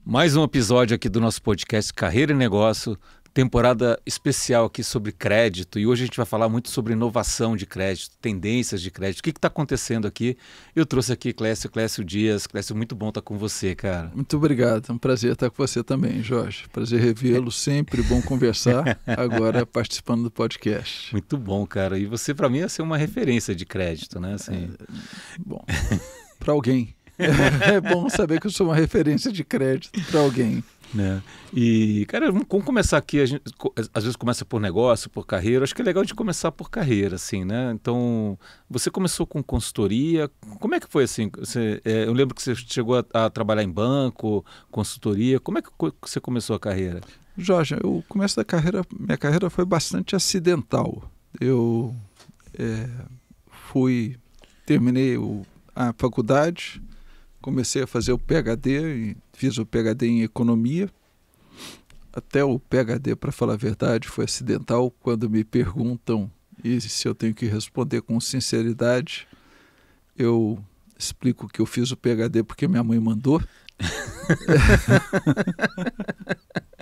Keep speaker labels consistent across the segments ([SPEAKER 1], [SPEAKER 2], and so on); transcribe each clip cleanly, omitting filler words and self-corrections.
[SPEAKER 1] Mais um episódio aqui do nosso podcast Carreira e Negócio, temporada especial aqui sobre crédito, e hoje a gente vai falar muito sobre inovação de crédito, tendências de crédito, o que está acontecendo aqui. Eu trouxe aqui Clécio Dias. Clécio, muito bom estar com você, cara.
[SPEAKER 2] Muito obrigado, é um prazer estar com você também, Jorge. Prazer revê-lo, sempre bom conversar, agora participando do podcast.
[SPEAKER 1] Muito bom, cara, e você para mim ia ser uma referência de crédito, né? Assim...
[SPEAKER 2] Bom, para alguém. É bom saber que eu sou uma referência de crédito para alguém.
[SPEAKER 1] Né? E, cara, vamos começar aqui. A gente, às vezes começa por negócio, por carreira. Acho que é legal de começar por carreira, assim, né? Então, você começou com consultoria. Como é que foi assim? Eu lembro que você chegou a trabalhar em banco, consultoria. Como é que você começou a carreira?
[SPEAKER 2] Jorge, o começo da carreira, minha carreira foi bastante acidental. Eu terminei a faculdade. Comecei a fazer o PhD, fiz o PhD em economia. Até o PhD, para falar a verdade, foi acidental. Quando me perguntam, e se eu tenho que responder com sinceridade, eu explico que eu fiz o PhD porque minha mãe mandou.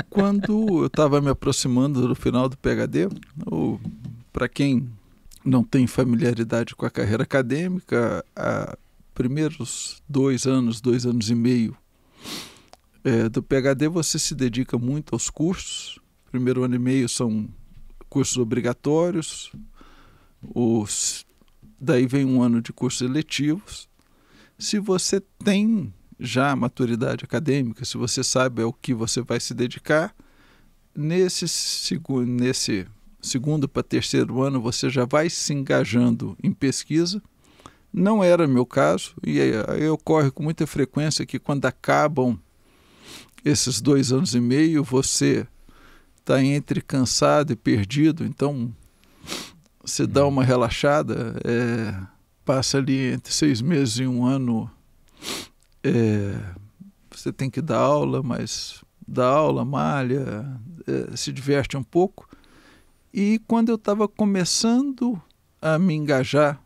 [SPEAKER 2] Quando eu estava me aproximando do final do PhD, para quem não tem familiaridade com a carreira acadêmica, primeiros 2 anos e meio do PhD, você se dedica muito aos cursos. Primeiro ano e meio são cursos obrigatórios, daí vem um ano de cursos eletivos. Se você tem já maturidade acadêmica, se você sabe ao que você vai se dedicar, nesse segundo para terceiro ano você já vai se engajando em pesquisa. Não era meu caso, e aí ocorre com muita frequência que quando acabam esses 2 anos e meio, você está entre cansado e perdido, então você dá uma relaxada, passa ali entre 6 meses e 1 ano, você tem que dar aula, mas dá aula, malha, se diverte um pouco. E quando eu estava começando a me engajar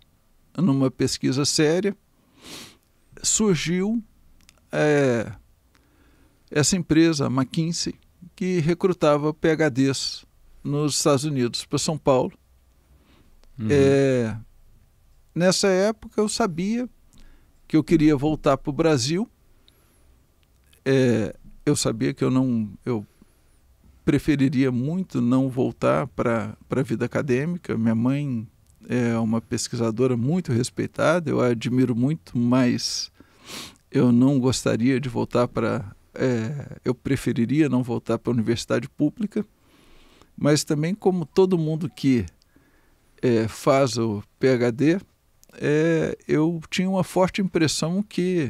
[SPEAKER 2] numa pesquisa séria, surgiu essa empresa, a McKinsey, que recrutava PhDs nos Estados Unidos, para São Paulo. Nessa época eu sabia que eu queria voltar para o Brasil. Eu sabia que eu preferiria muito não voltar para a vida acadêmica. Minha mãe é uma pesquisadora muito respeitada, eu a admiro muito, mas eu não gostaria de voltar eu preferiria não voltar para a universidade pública, mas também, como todo mundo que faz o PhD, eu tinha uma forte impressão que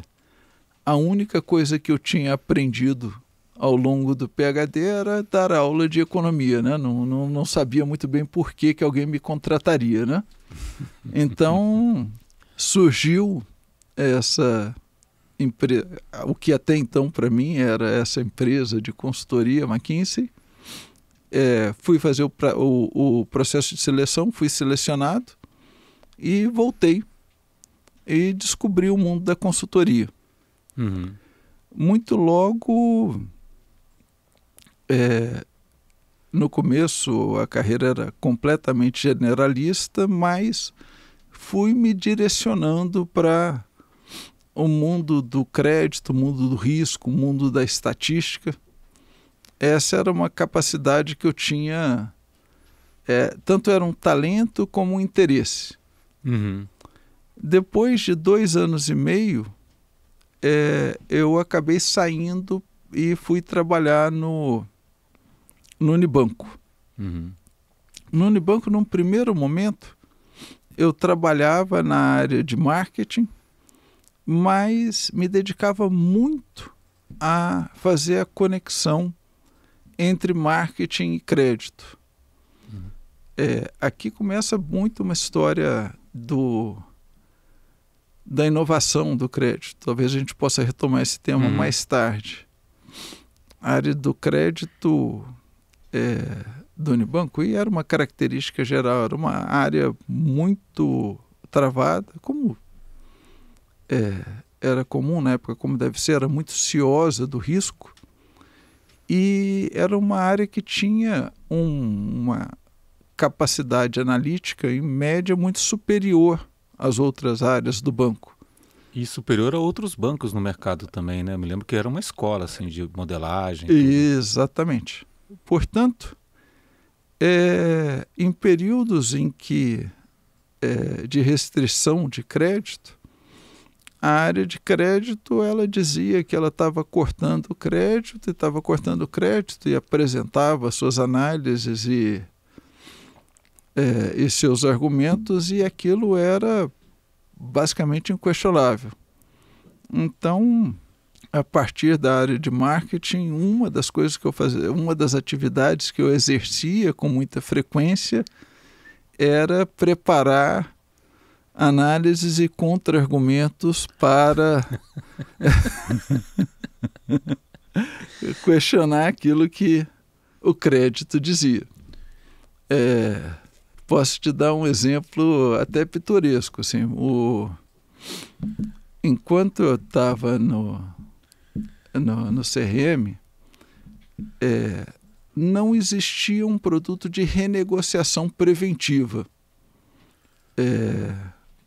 [SPEAKER 2] a única coisa que eu tinha aprendido ao longo do PhD era dar aula de economia, né? Não sabia muito bem por que alguém me contrataria, né? Então surgiu essa empresa, o que até então para mim era essa empresa de consultoria, McKinsey. Fui fazer o processo de seleção, fui selecionado e voltei e descobri o mundo da consultoria. Muito logo... no começo a carreira era completamente generalista, mas fui me direcionando para o mundo do crédito, o mundo do risco, o mundo da estatística. Essa era uma capacidade que eu tinha, tanto era um talento como um interesse. Depois de 2 anos e meio, eu acabei saindo e fui trabalhar no Unibanco. No Unibanco, num primeiro momento, eu trabalhava na área de marketing, mas me dedicava muito a fazer a conexão entre marketing e crédito. Aqui começa muito uma história da inovação do crédito. Talvez a gente possa retomar esse tema mais tarde. A área do crédito do Unibanco, e era uma característica geral, era uma área muito travada, como era comum na época, como deve ser, era muito ciosa do risco, e era uma área que tinha uma capacidade analítica, em média, muito superior às outras áreas do banco.
[SPEAKER 1] E superior a outros bancos no mercado também, né? Me lembro que era uma escola assim, de modelagem.
[SPEAKER 2] Exatamente. Portanto, em períodos em que de restrição de crédito, a área de crédito ela dizia que ela estava cortando o crédito e apresentava suas análises e seus argumentos, e aquilo era basicamente inquestionável. Então, a partir da área de marketing, uma das coisas que eu fazia, uma das atividades que eu exercia com muita frequência era preparar análises e contra-argumentos para questionar aquilo que o crédito dizia. Posso te dar um exemplo até pitoresco. Assim, enquanto eu estava no CRM, não existia um produto de renegociação preventiva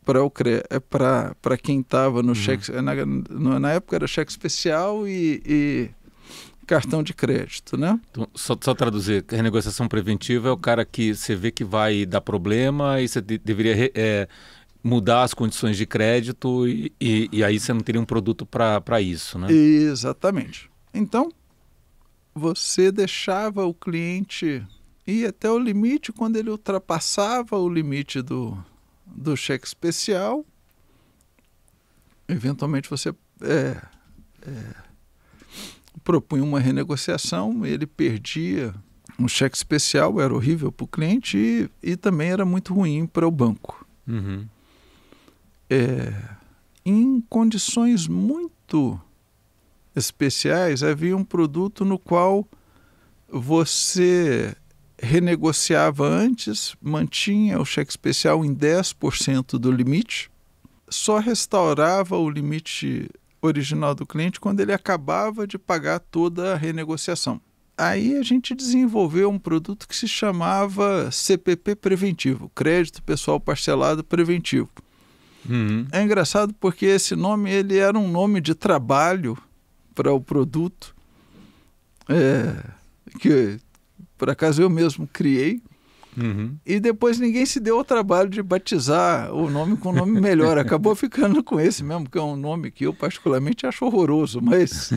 [SPEAKER 2] para quem estava no cheque. Na época era cheque especial e cartão de crédito, né?
[SPEAKER 1] Então, só traduzir, renegociação preventiva é o cara que você vê que vai dar problema e você deveria mudar as condições de crédito e aí você não teria um produto para isso, né?
[SPEAKER 2] Exatamente. Então, você deixava o cliente ir até o limite. Quando ele ultrapassava o limite do cheque especial, eventualmente você propunha uma renegociação, ele perdia um cheque especial, era horrível para o cliente e também era muito ruim para o banco.
[SPEAKER 1] Uhum.
[SPEAKER 2] Em condições muito especiais, havia um produto no qual você renegociava antes, mantinha o cheque especial em 10% do limite, só restaurava o limite original do cliente quando ele acabava de pagar toda a renegociação. Aí a gente desenvolveu um produto que se chamava CPP Preventivo, Crédito Pessoal Parcelado Preventivo.
[SPEAKER 1] Uhum.
[SPEAKER 2] É engraçado porque esse nome ele era um nome de trabalho para o produto, que por acaso eu mesmo criei.
[SPEAKER 1] Uhum.
[SPEAKER 2] E depois ninguém se deu ao trabalho de batizar o nome com um nome melhor. Acabou ficando com esse mesmo, que é um nome que eu particularmente acho horroroso, mas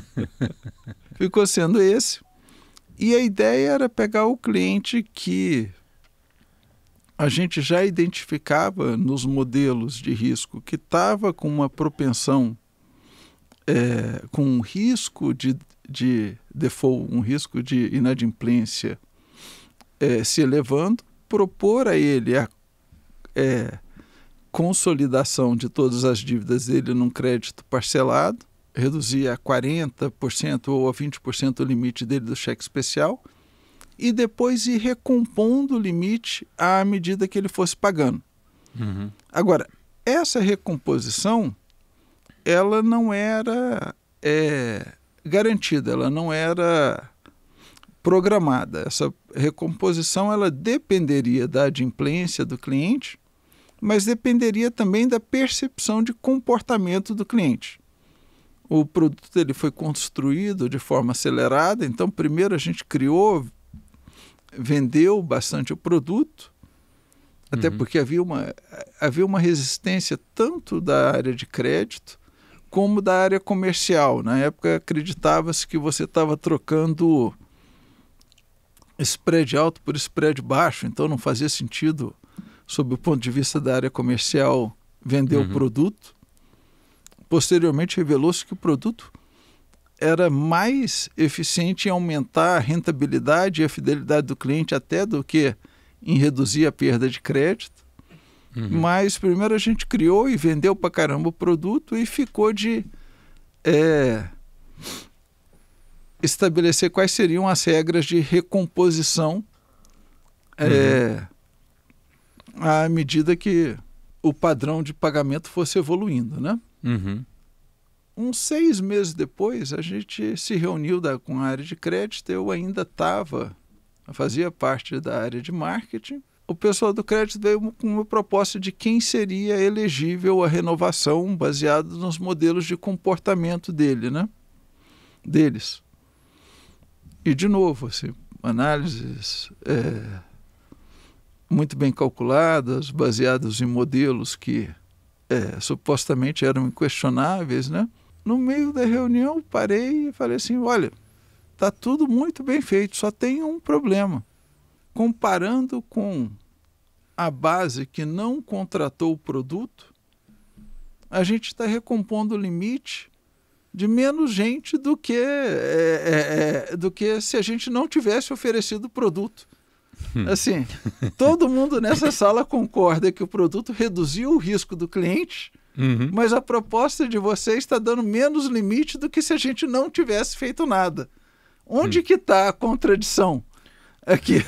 [SPEAKER 2] ficou sendo esse. E a ideia era pegar o cliente que a gente já identificava nos modelos de risco, que estava com uma propensão, com um risco de default, um risco de inadimplência se elevando, propor a ele a consolidação de todas as dívidas dele num crédito parcelado, reduzir a 40% ou a 20% o limite dele do cheque especial e depois ir recompondo o limite à medida que ele fosse pagando.
[SPEAKER 1] Uhum.
[SPEAKER 2] Agora, essa recomposição, ela não era garantida, ela não era programada. Essa recomposição ela dependeria da adimplência do cliente, mas dependeria também da percepção de comportamento do cliente. O produto ele foi construído de forma acelerada, então primeiro a gente vendeu bastante o produto, até porque havia uma resistência tanto da área de crédito como da área comercial. Na época acreditava-se que você estava trocando spread alto por spread baixo, então não fazia sentido, sob o ponto de vista da área comercial, vender o produto. Posteriormente revelou-se que o produto era mais eficiente em aumentar a rentabilidade e a fidelidade do cliente até do que em reduzir a perda de crédito. Mas primeiro a gente criou e vendeu pra caramba o produto e ficou de estabelecer quais seriam as regras de recomposição à medida que o padrão de pagamento fosse evoluindo, né?
[SPEAKER 1] Uhum.
[SPEAKER 2] Uns 6 meses depois, a gente se reuniu com a área de crédito, eu ainda fazia parte da área de marketing. O pessoal do crédito veio com uma proposta de quem seria elegível à renovação baseado nos modelos de comportamento deles. E, de novo, assim, análises muito bem calculadas, baseadas em modelos que supostamente eram inquestionáveis, né? No meio da reunião, parei e falei assim, olha, está tudo muito bem feito, só tem um problema. Comparando com a base que não contratou o produto, a gente está recompondo o limite de menos gente do que se a gente não tivesse oferecido o produto. Assim, todo mundo nessa sala concorda que o produto reduziu o risco do cliente, mas a proposta de vocês está dando menos limite do que se a gente não tivesse feito nada. Onde que está a contradição aqui?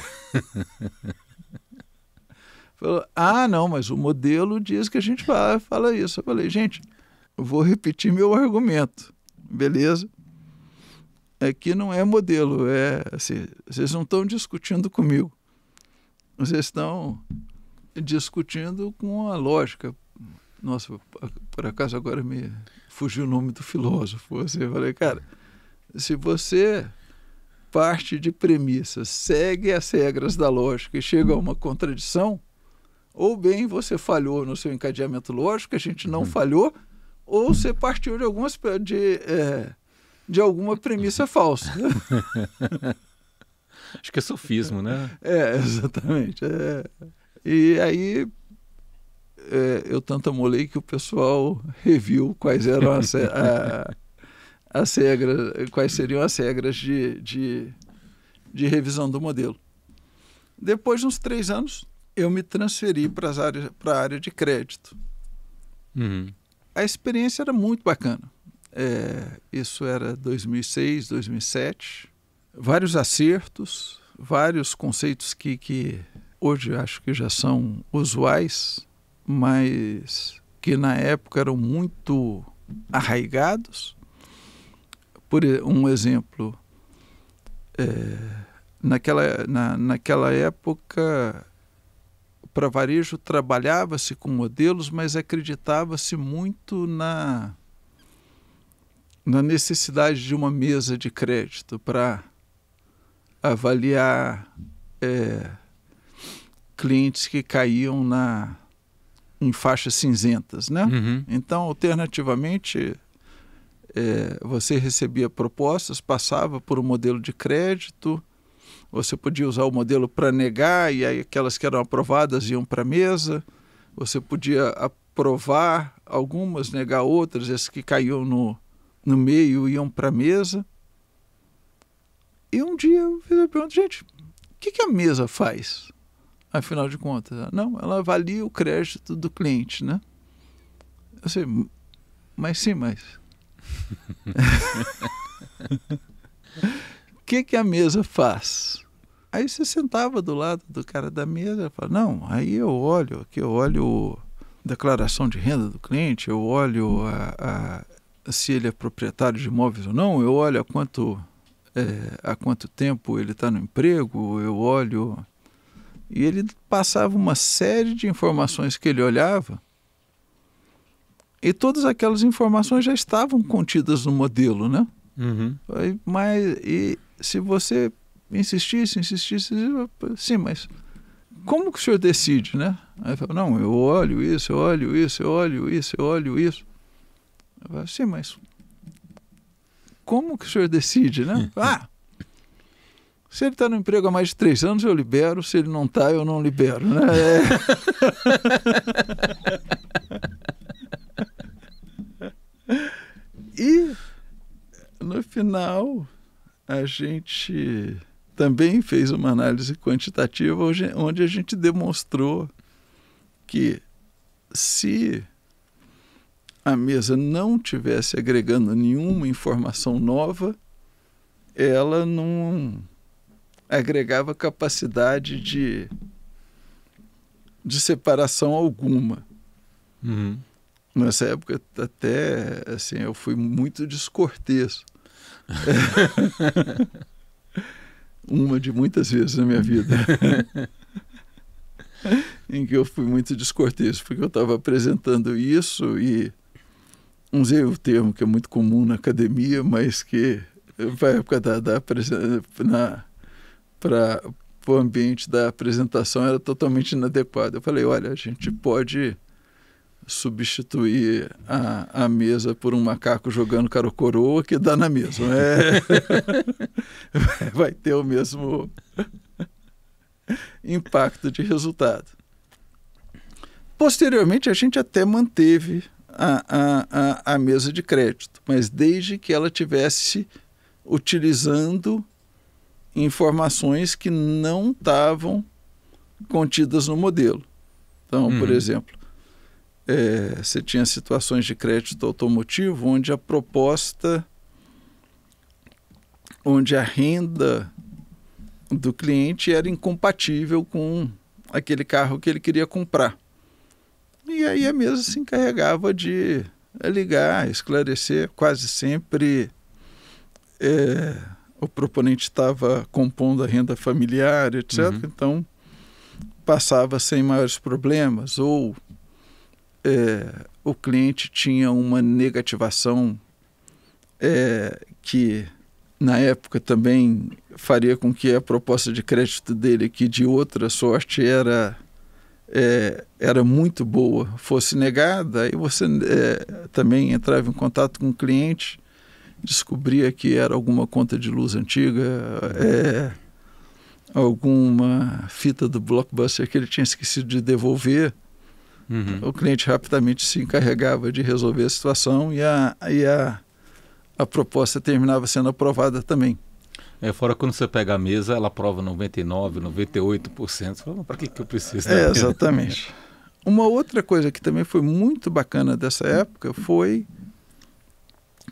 [SPEAKER 2] Falou, não, mas o modelo diz que a gente fala isso. Eu falei, gente, eu vou repetir meu argumento, beleza? Aqui não é modelo, assim, vocês não estão discutindo comigo. Vocês estão discutindo com a lógica. Nossa, por acaso agora me fugiu o nome do filósofo. Eu falei, cara, se você parte de premissas, segue as regras da lógica e chega a uma contradição, ou bem você falhou no seu encadeamento lógico, a gente não falhou, ou você partiu de alguma premissa falsa.
[SPEAKER 1] Acho que é sofismo, né?
[SPEAKER 2] Exatamente. E aí eu tanto amolei que o pessoal reviu quais eram as regras, quais seriam as regras de revisão do modelo. Depois de uns 3 anos, eu me transferi para a área de crédito. A experiência era muito bacana. Isso era 2006, 2007. Vários acertos, vários conceitos que hoje acho que já são usuais, mas que na época eram muito arraigados. Por um exemplo, naquela época, para varejo trabalhava-se com modelos, mas acreditava-se muito na necessidade de uma mesa de crédito para avaliar clientes que caíam em faixas cinzentas, né? Então, alternativamente, você recebia propostas, passava por um modelo de crédito, você podia usar o modelo para negar, e aí aquelas que eram aprovadas iam para a mesa, você podia aprovar algumas, negar outras, as que caíam no meio iam para a mesa. E um dia eu fiz a pergunta, gente, o que a mesa faz, afinal de contas? Não, ela avalia o crédito do cliente, né? Eu sei, mas o que a mesa faz? Aí você sentava do lado do cara da mesa e falava, não, aí eu olho a declaração de renda do cliente, eu olho se ele é proprietário de imóveis ou não, eu olho há quanto tempo ele está no emprego, eu olho... E ele passava uma série de informações que ele olhava, e todas aquelas informações já estavam contidas no modelo, né? Mas se você insistisse, sim, mas como que o senhor decide, né? Aí eu falo, não, eu olho isso, eu olho isso, eu olho isso, eu olho isso. Eu falo, sim, mas como que o senhor decide, né? Se ele está no emprego há mais de 3 anos, eu libero. Se ele não está, eu não libero, né? E, no final, a gente também fez uma análise quantitativa onde a gente demonstrou que se a mesa não tivesse agregando nenhuma informação nova, ela não agregava capacidade de separação alguma. Nessa época, até, assim, eu fui muito descortês. Uma de muitas vezes na minha vida em que eu fui muito descortês, porque eu estava apresentando isso e usei o termo que é muito comum na academia, mas que para a época para o ambiente da apresentação era totalmente inadequado. Eu falei, olha, a gente pode substituir a mesa por um macaco jogando caro-coroa que dá na mesma. Vai ter o mesmo impacto de resultado. Posteriormente, a gente até manteve a mesa de crédito, mas desde que ela tivesse utilizando informações que não estavam contidas no modelo. Então, por exemplo, você tinha situações de crédito automotivo onde a proposta, onde a renda do cliente era incompatível com aquele carro que ele queria comprar. E aí a mesa se encarregava de ligar, esclarecer. Quase sempre o proponente estava compondo a renda familiar, etc. Então passava sem maiores problemas, ou o cliente tinha uma negativação que na época também faria com que a proposta de crédito dele, que de outra sorte era muito boa, fosse negada. Aí você também entrava em contato com o cliente, descobria que era alguma conta de luz antiga, alguma fita do Blockbuster que ele tinha esquecido de devolver. O cliente rapidamente se encarregava de resolver a situação e a proposta terminava sendo aprovada também.
[SPEAKER 1] Fora quando você pega a mesa, ela aprova 99%, 98%. Você fala, para que eu preciso?
[SPEAKER 2] Exatamente. Uma outra coisa que também foi muito bacana dessa época foi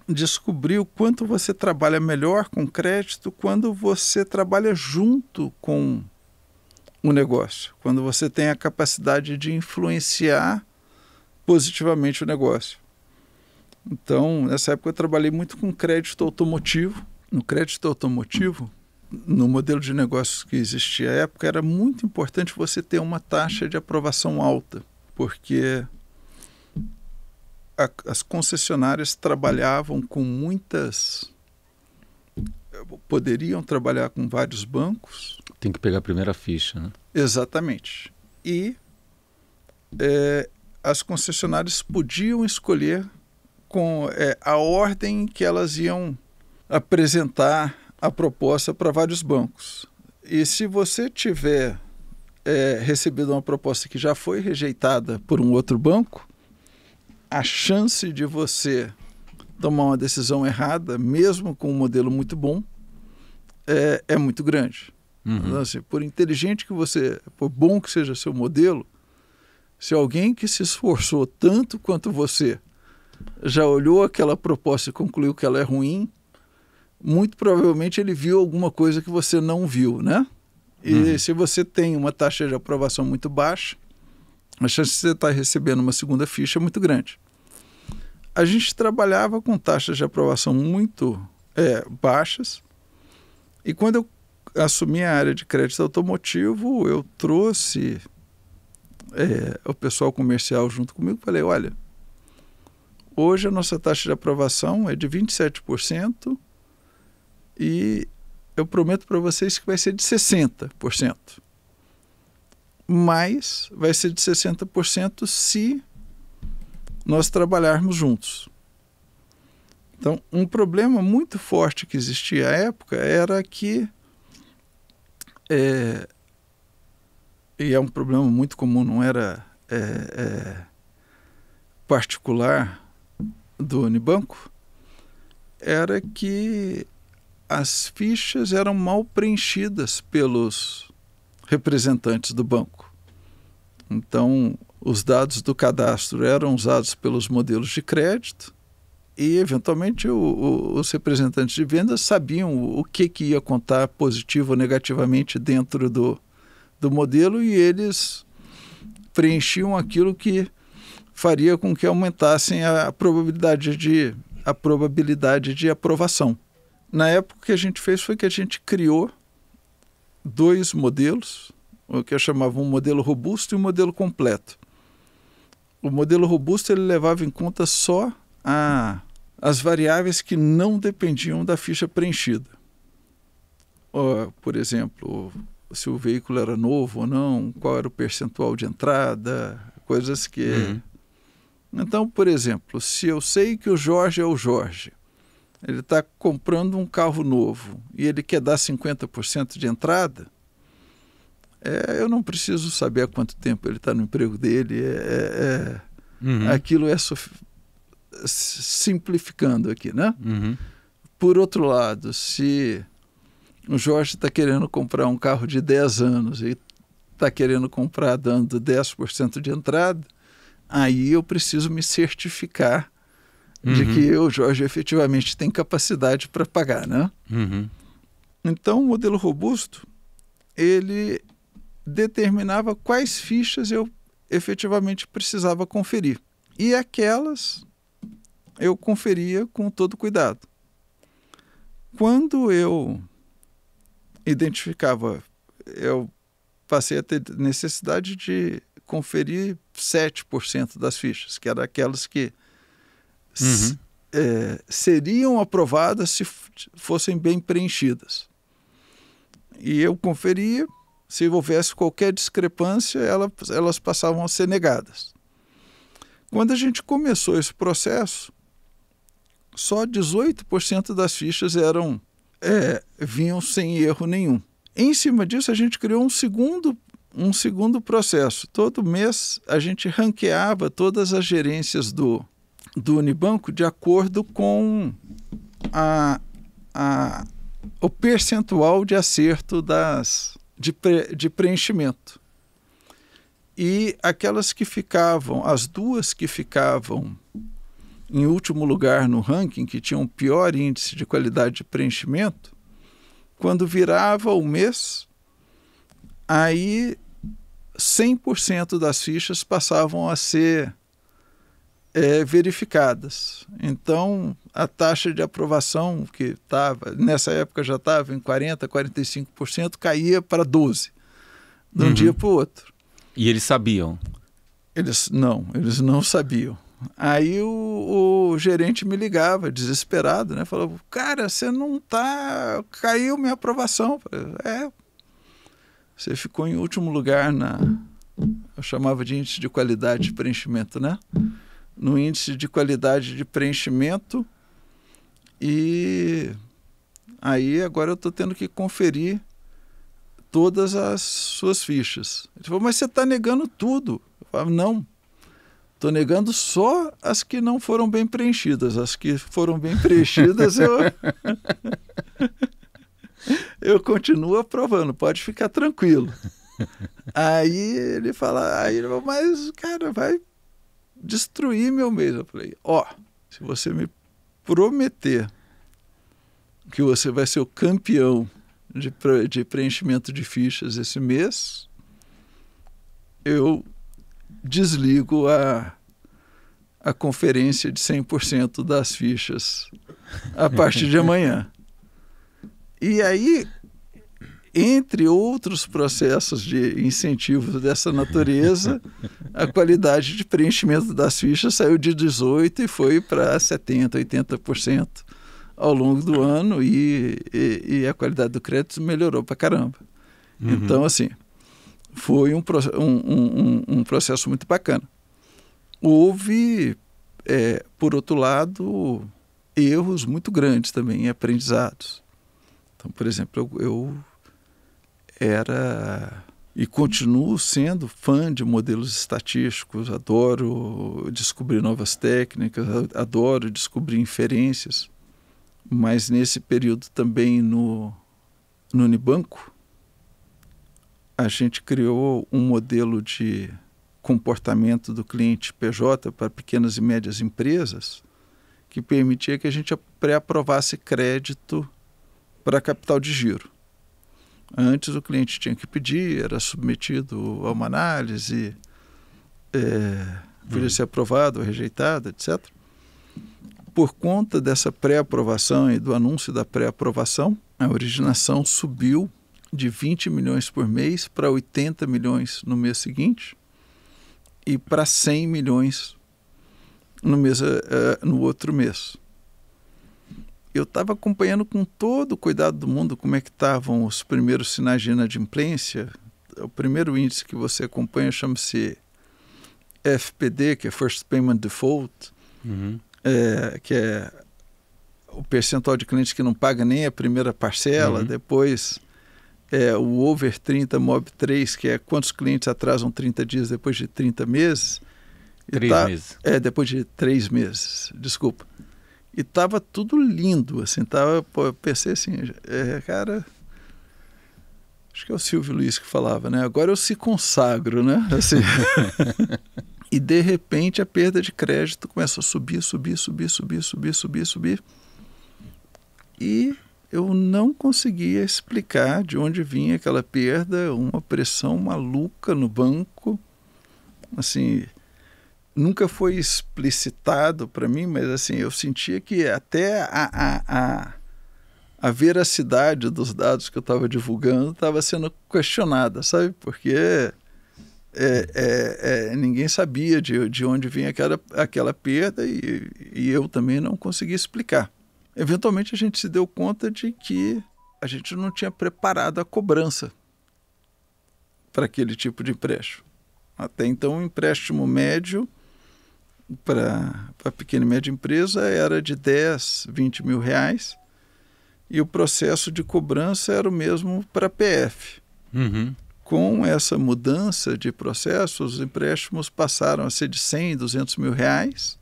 [SPEAKER 2] descobrir o quanto você trabalha melhor com crédito quando você trabalha junto com o negócio, quando você tem a capacidade de influenciar positivamente o negócio. Então, nessa época eu trabalhei muito com crédito automotivo. No crédito automotivo, no modelo de negócios que existia à época, era muito importante você ter uma taxa de aprovação alta, porque as concessionárias trabalhavam com poderiam trabalhar com vários bancos.
[SPEAKER 1] Tem que pegar a primeira ficha, né?
[SPEAKER 2] Exatamente. E as concessionárias podiam escolher com a ordem que elas iam apresentar a proposta para vários bancos. E se você tiver recebido uma proposta que já foi rejeitada por um outro banco, a chance de você tomar uma decisão errada, mesmo com um modelo muito bom, é muito grande. Então, assim, por inteligente que você, por bom que seja seu modelo, se alguém que se esforçou tanto quanto você já olhou aquela proposta e concluiu que ela é ruim, muito provavelmente ele viu alguma coisa que você não viu, né? E se você tem uma taxa de aprovação muito baixa, a chance de você estar recebendo uma segunda ficha é muito grande. A gente trabalhava com taxas de aprovação muito baixas, e quando eu assumi a área de crédito automotivo, eu trouxe o pessoal comercial junto comigo e falei, olha, hoje a nossa taxa de aprovação é de 27%, e eu prometo para vocês que vai ser de 60%. Mas vai ser de 60% se nós trabalharmos juntos. Então, um problema muito forte que existia à época era que, e é um problema muito comum, não era particular do Unibanco, era que as fichas eram mal preenchidas pelos representantes do banco. Então, os dados do cadastro eram usados pelos modelos de crédito e, eventualmente, os representantes de vendas sabiam o que ia contar positivo ou negativamente dentro do modelo, e eles preenchiam aquilo que faria com que aumentassem a probabilidade de aprovação. Na época, o que a gente fez foi que a gente criou 2 modelos, o que eu chamava um modelo robusto e um modelo completo. O modelo robusto ele levava em conta só as variáveis que não dependiam da ficha preenchida. Por exemplo, se o veículo era novo ou não, qual era o percentual de entrada, coisas que... Então, por exemplo, se eu sei que o Jorge é o Jorge, ele está comprando um carro novo e ele quer dar 50% de entrada, eu não preciso saber há quanto tempo ele está no emprego dele. Aquilo é simplificando aqui, né? Por outro lado, se o Jorge está querendo comprar um carro de 10 anos e está querendo comprar dando 10% de entrada, aí eu preciso me certificar de que o Jorge efetivamente tem capacidade para pagar, né? Então, o modelo robusto, ele determinava quais fichas eu efetivamente precisava conferir. E aquelas eu conferia com todo cuidado. Quando eu identificava, eu passei a ter necessidade de conferir 7% das fichas, que eram aquelas que seriam aprovadas se fossem bem preenchidas. E eu conferia, se houvesse qualquer discrepância, elas passavam a ser negadas. Quando a gente começou esse processo, só 18% das fichas vinham sem erro nenhum. Em cima disso, a gente criou um segundo processo. Todo mês, a gente ranqueava todas as gerências do Unibanco de acordo com o percentual de acerto de preenchimento. E aquelas que ficavam, as 2 que ficavam em último lugar no ranking, que tinham pior índice de qualidade de preenchimento, quando virava o mês, aí 100% das fichas passavam a ser verificadas. Então, a taxa de aprovação, que estava, nessa época já estava em 40%, 45%, caía para 12%, de um dia para o outro.
[SPEAKER 1] E eles sabiam?
[SPEAKER 2] Eles não sabiam. Aí o gerente me ligava, desesperado, né? Falava, cara, você não está... Caiu minha aprovação. Eu falei, você ficou em último lugar eu chamava de índice de qualidade de preenchimento, né? No índice de qualidade de preenchimento, e aí agora eu estou tendo que conferir todas as suas fichas. Ele falou, mas você está negando tudo. Eu falava, não, estou negando só as que não foram bem preenchidas. As que foram bem preenchidas eu continuo aprovando, pode ficar tranquilo. Aí ele falou, mas cara, vai destruir meu mês. Eu falei, se você me prometer que você vai ser o campeão de preenchimento de fichas esse mês, eu desligo a conferência de 100% das fichas a partir de amanhã. E aí, entre outros processos de incentivos dessa natureza, a qualidade de preenchimento das fichas saiu de 18% e foi para 70%, 80% ao longo do ano, e a qualidade do crédito melhorou para caramba. Então, assim, foi um processo muito bacana. Houve, por outro lado, erros muito grandes também, aprendizados. Então, por exemplo, eu era e continuo sendo fã de modelos estatísticos, adoro descobrir novas técnicas, adoro descobrir inferências, mas nesse período também no Unibanco, a gente criou um modelo de comportamento do cliente PJ para pequenas e médias empresas que permitia que a gente pré-aprovasse crédito para capital de giro. Antes o cliente tinha que pedir, era submetido a uma análise, podia ser aprovado ou rejeitado, etc. Por conta dessa pré-aprovação e do anúncio da pré-aprovação, a originação subiu de 20 milhões por mês para 80 milhões no mês seguinte e para 100 milhões no outro mês. Eu estava acompanhando com todo o cuidado do mundo como é que estavam os primeiros sinais de inadimplência. O primeiro índice que você acompanha chama-se FPD, que é First Payment Default, que é o percentual de clientes que não paga nem a primeira parcela. Depois o Over 30 Mob 3, que é quantos clientes atrasam 30 dias depois de 30 meses.
[SPEAKER 1] 3 meses.
[SPEAKER 2] Depois de 3 meses, desculpa. E estava tudo lindo, assim, eu pensei assim, cara, acho que é o Silvio Luiz que falava, né? Agora eu se consagro, né? Assim. E de repente a perda de crédito começou a subir. E eu não conseguia explicar de onde vinha aquela perda, uma pressão maluca no banco, assim. Nunca foi explicitado para mim, mas assim, eu sentia que até a veracidade dos dados que eu estava divulgando estava sendo questionada, sabe? Porque ninguém sabia de onde vinha aquela perda e eu também não conseguia explicar. Eventualmente a gente se deu conta de que a gente não tinha preparado a cobrança para aquele tipo de empréstimo. Até então, o empréstimo médio para pequena e média empresa era de 10, 20 mil reais e o processo de cobrança era o mesmo para PF. Com essa mudança de processo, os empréstimos passaram a ser de 100, 200 mil reais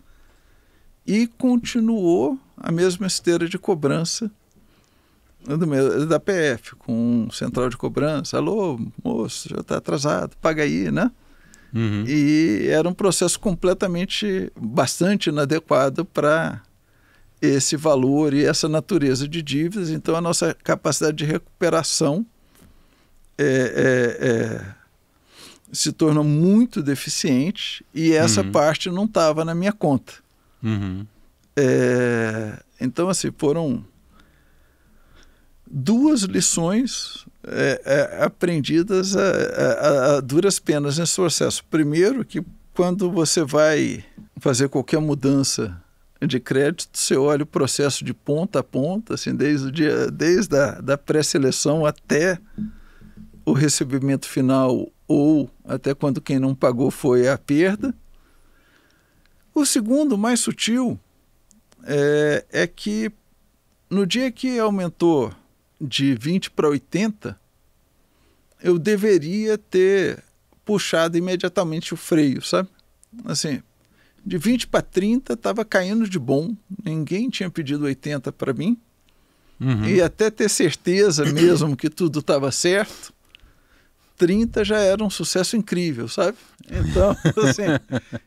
[SPEAKER 2] e continuou a mesma esteira de cobrança da PF, com central de cobrança. Alô, moço, já está atrasado, paga aí, né? E era um processo bastante inadequado para esse valor e essa natureza de dívidas. Então, a nossa capacidade de recuperação se tornou muito deficiente e essa parte não estava na minha conta. Então, assim, foram 2 lições aprendidas a duras penas nesse processo. Primeiro, que quando você vai fazer qualquer mudança de crédito, você olha o processo de ponta a ponta, assim, desde a pré-seleção até o recebimento final ou até quando quem não pagou foi a perda. O segundo, mais sutil, é que no dia que aumentou de 20 para 80, eu deveria ter puxado imediatamente o freio, sabe? Assim, de 20 para 30 estava caindo de bom, ninguém tinha pedido 80 para mim, e até ter certeza mesmo que tudo estava certo, 30 já era um sucesso incrível, sabe? Então, assim,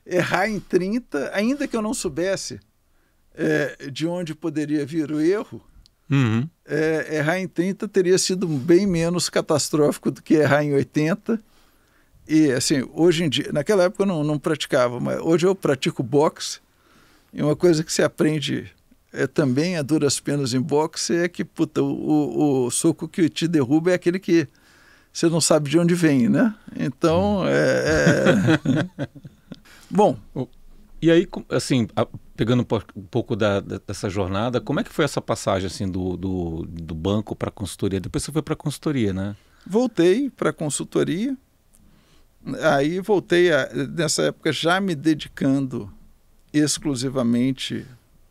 [SPEAKER 2] errar em 30, ainda que eu não soubesse de onde poderia vir o erro, errar em 30 teria sido bem menos catastrófico do que errar em 80. E assim, hoje em dia, naquela época eu não praticava, mas hoje eu pratico boxe, e uma coisa que se aprende também a duras penas em boxe é que o soco que te derruba é aquele que você não sabe de onde vem, né? Então, Bom...
[SPEAKER 1] E aí, assim, pegando um pouco dessa jornada, como é que foi essa passagem assim, do banco para a consultoria? Depois você foi para a consultoria, né?
[SPEAKER 2] Voltei para a consultoria, aí nessa época, já me dedicando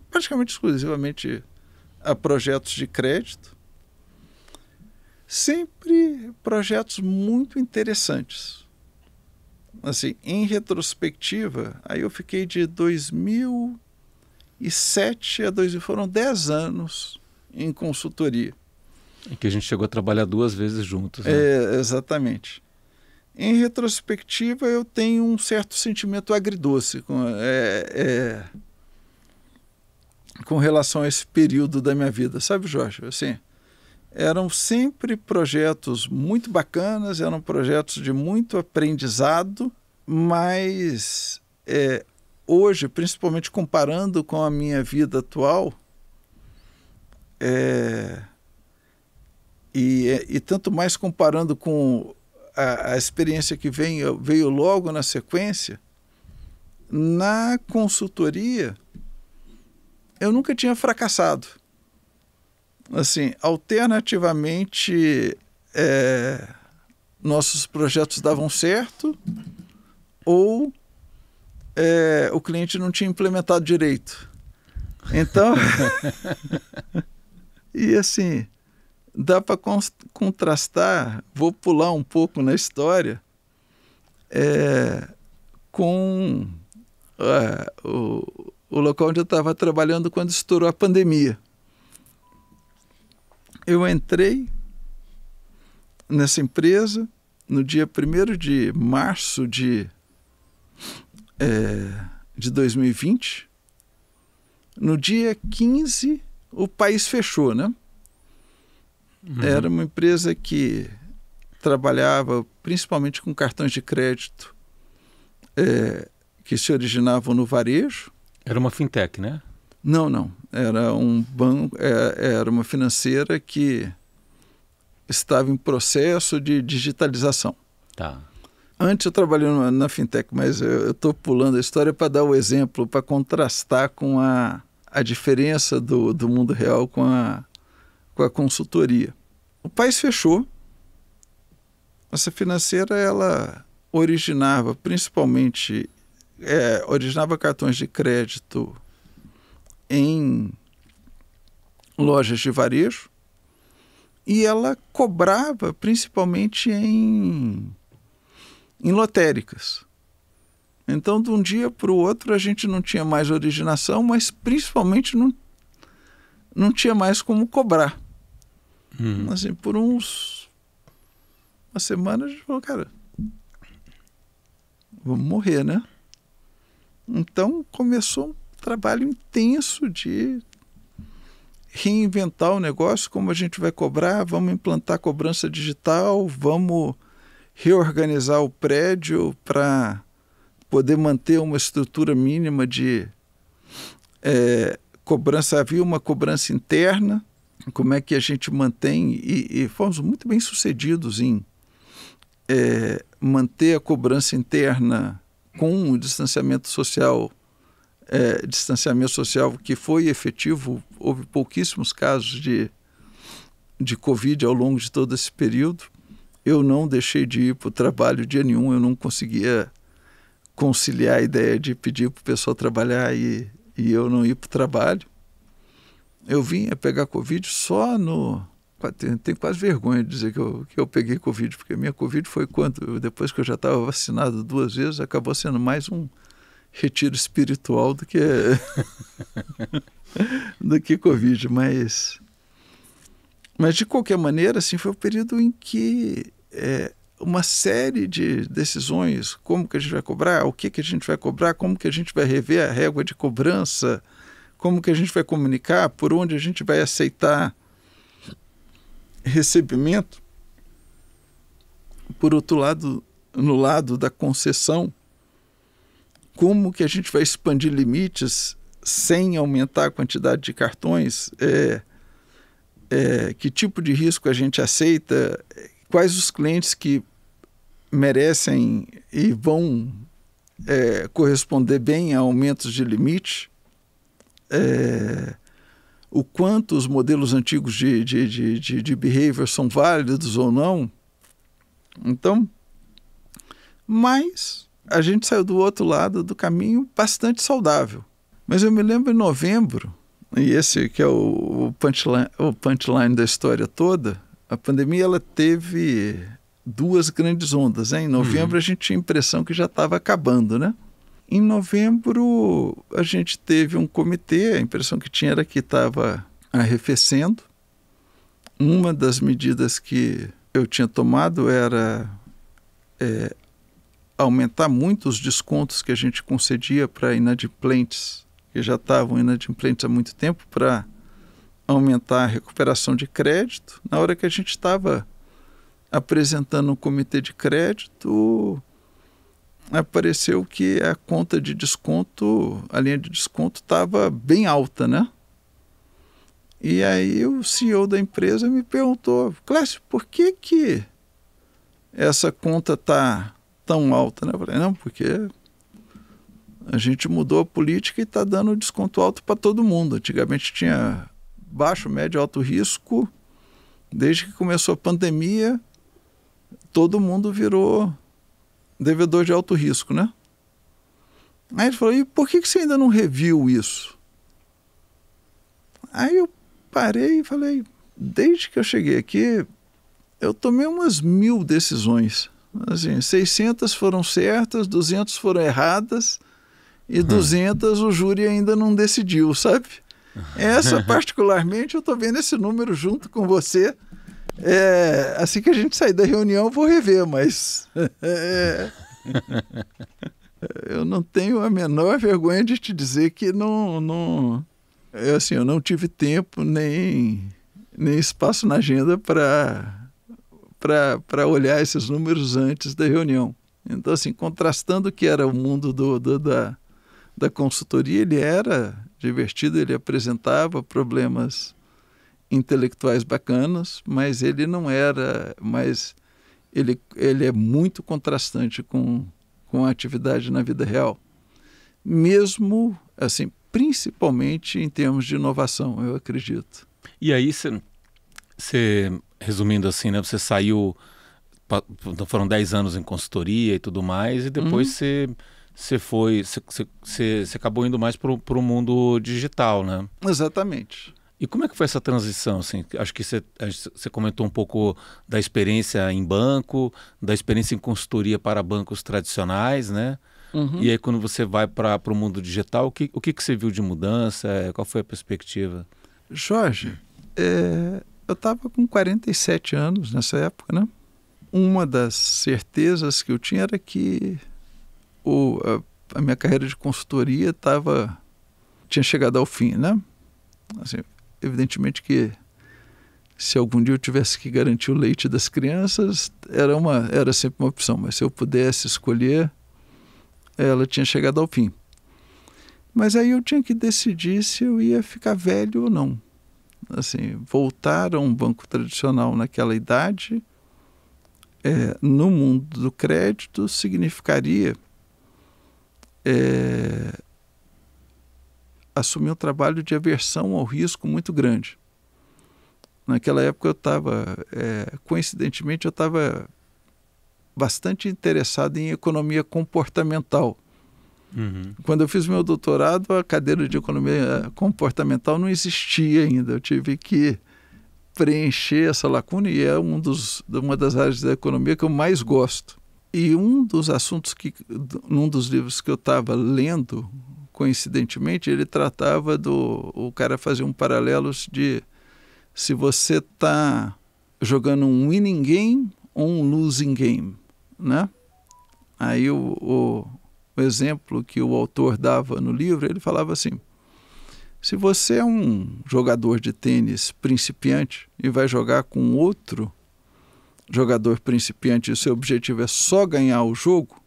[SPEAKER 2] praticamente exclusivamente a projetos de crédito, sempre projetos muito interessantes. Assim, em retrospectiva, aí eu fiquei de 2007 a 2000, foram 10 anos em consultoria.
[SPEAKER 1] Em que a gente chegou a trabalhar 2 vezes juntos. Né?
[SPEAKER 2] Exatamente. Em retrospectiva, eu tenho um certo sentimento agridoce com relação a esse período da minha vida. Sabe, Jorge? Assim, eram sempre projetos muito bacanas, eram projetos de muito aprendizado, mas hoje, principalmente comparando com a minha vida atual, e tanto mais comparando com a experiência que veio logo na sequência, na consultoria, eu nunca tinha fracassado. Assim, alternativamente, nossos projetos davam certo ou o cliente não tinha implementado direito. Então, e assim, dá para contrastar, vou pular um pouco na história, com o local onde eu estava trabalhando quando estourou a pandemia. Eu entrei nessa empresa no dia 1º de março de 2020. No dia 15, o país fechou, né? Era uma empresa que trabalhava principalmente com cartões de crédito que se originavam no varejo.
[SPEAKER 1] Era uma fintech, né?
[SPEAKER 2] Não. Era um banco, era uma financeira que estava em processo de digitalização.
[SPEAKER 1] Tá.
[SPEAKER 2] Antes eu trabalhei na fintech, mas eu estou pulando a história para dar o exemplo, para contrastar com a diferença do mundo real com a consultoria. O país fechou. Essa financeira, ela originava principalmente, originava cartões de crédito em lojas de varejo e ela cobrava principalmente em lotéricas. Então, de um dia para o outro, a gente não tinha mais originação, mas principalmente não tinha mais como cobrar. Assim, por uma semana, a gente falou, cara, vamos morrer, né? Então, começou um trabalho intenso de reinventar o negócio, como a gente vai cobrar, vamos implantar cobrança digital, vamos reorganizar o prédio para poder manter uma estrutura mínima de cobrança. Havia uma cobrança interna, como é que a gente mantém, e fomos muito bem sucedidos em manter a cobrança interna com o distanciamento social que foi efetivo. Houve pouquíssimos casos de Covid ao longo de todo esse período. Eu não deixei de ir para o trabalho dia nenhum, eu não conseguia conciliar a ideia de pedir para o pessoal trabalhar e eu não ir para o trabalho. Eu vim a pegar Covid só no... Tenho quase vergonha de dizer que eu peguei Covid, porque a minha Covid foi depois que eu já estava vacinado 2 vezes, acabou sendo mais um retiro espiritual do que Covid, mas de qualquer maneira, assim, foi o período em que uma série de decisões, como que a gente vai cobrar, o que a gente vai cobrar, como que a gente vai rever a régua de cobrança, como que a gente vai comunicar, por onde a gente vai aceitar recebimento. Por outro lado, no lado da concessão, como que a gente vai expandir limites sem aumentar a quantidade de cartões, que tipo de risco a gente aceita, quais os clientes que merecem e vão corresponder bem a aumentos de limite, o quanto os modelos antigos de behavior são válidos ou não. Então, mas a gente saiu do outro lado do caminho bastante saudável. Mas eu me lembro em novembro, e esse que é o punchline da história toda, a pandemia ela teve 2 grandes ondas, né? Em novembro a gente tinha a impressão que já estava acabando, né? Em novembro a gente teve um comitê, a impressão que tinha era que estava arrefecendo. Uma das medidas que eu tinha tomado era aumentar muito os descontos que a gente concedia para inadimplentes, que já estavam inadimplentes há muito tempo, para aumentar a recuperação de crédito. Na hora que a gente estava apresentando um comitê de crédito, apareceu que a conta de desconto, a linha de desconto estava bem alta, né? E aí o CEO da empresa me perguntou: Clécio, por que essa conta está tão alta, né? Eu falei: não, porque a gente mudou a política e está dando desconto alto para todo mundo. Antigamente tinha baixo, médio, alto risco. Desde que começou a pandemia, todo mundo virou devedor de alto risco, né? Aí ele falou: e por que você ainda não reviu isso? Aí eu parei e falei: desde que eu cheguei aqui, eu tomei umas 1000 decisões. Assim, 600 foram certas, 200 foram erradas e 200 o júri ainda não decidiu, sabe? Essa, particularmente, eu estou vendo esse número junto com você. Assim que a gente sair da reunião, eu vou rever, mas eu não tenho a menor vergonha de te dizer que eu não tive tempo nem espaço na agenda para olhar esses números antes da reunião. Então, assim, contrastando o que era o mundo da consultoria, ele era divertido, ele apresentava problemas intelectuais bacanas, mas ele não era, mas ele é muito contrastante com a atividade na vida real. Mesmo, assim, principalmente em termos de inovação, eu acredito.
[SPEAKER 1] E aí, você resumindo assim, né? Você saiu, foram 10 anos em consultoria e tudo mais, e depois você acabou indo mais para o mundo digital, né?
[SPEAKER 2] Exatamente.
[SPEAKER 1] E como é que foi essa transição? Assim, acho que você comentou um pouco da experiência em banco, da experiência em consultoria para bancos tradicionais, né? E aí quando você vai para o mundo digital, o que você viu de mudança? Qual foi a perspectiva?
[SPEAKER 2] Jorge, eu estava com 47 anos nessa época, né? Uma das certezas que eu tinha era que a minha carreira de consultoria tinha chegado ao fim, né? Assim, evidentemente que se algum dia eu tivesse que garantir o leite das crianças, era sempre uma opção, mas se eu pudesse escolher, ela tinha chegado ao fim. Mas aí eu tinha que decidir se eu ia ficar velho ou não. Assim, voltar a um banco tradicional naquela idade, no mundo do crédito, significaria assumir um trabalho de aversão ao risco muito grande. Naquela época eu estava, coincidentemente, eu estava bastante interessado em economia comportamental. Quando eu fiz meu doutorado, a cadeira de economia comportamental não existia ainda. Eu tive que preencher essa lacuna e é uma das áreas da economia que eu mais gosto. E um dos assuntos num dos livros que eu estava lendo, coincidentemente, ele tratava o cara fazia um paralelo de se você está jogando um winning game ou um losing game, né? Aí o exemplo que o autor dava no livro, ele falava assim: se você é um jogador de tênis principiante e vai jogar com outro jogador principiante e o seu objetivo é só ganhar o jogo,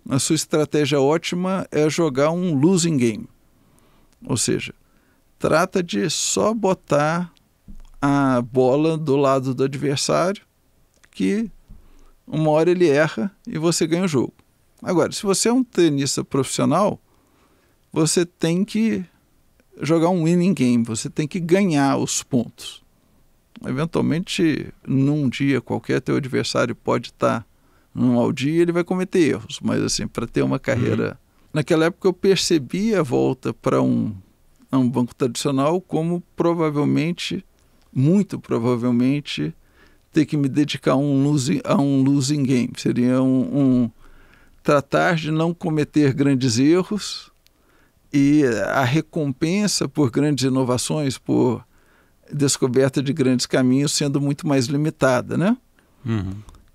[SPEAKER 2] a sua estratégia ótima é jogar um losing game. Ou seja, trata de só botar a bola do lado do adversário, que uma hora ele erra e você ganha o jogo. Agora, se você é um tenista profissional, você tem que jogar um winning game, você tem que ganhar os pontos. Eventualmente, num dia qualquer, teu adversário pode estar num mau dia e ele vai cometer erros, mas assim, para ter uma carreira... Naquela época eu percebi a volta para um banco tradicional como muito provavelmente, ter que me dedicar a um losing game. Seria tratar de não cometer grandes erros e a recompensa por grandes inovações, por descoberta de grandes caminhos sendo muito mais limitada, né?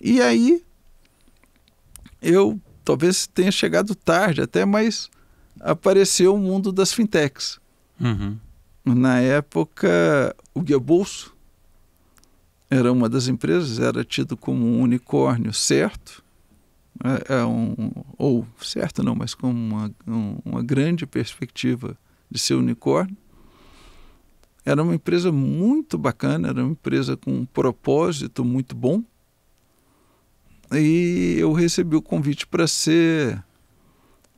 [SPEAKER 2] E aí eu talvez tenha chegado tarde até, mas apareceu o mundo das fintechs. Na época, o Guia Bolso era uma das empresas, era tido como um unicórnio certo, ou certo não, mas com uma grande perspectiva de ser unicórnio. Era uma empresa muito bacana, era uma empresa com um propósito muito bom. E eu recebi o convite para ser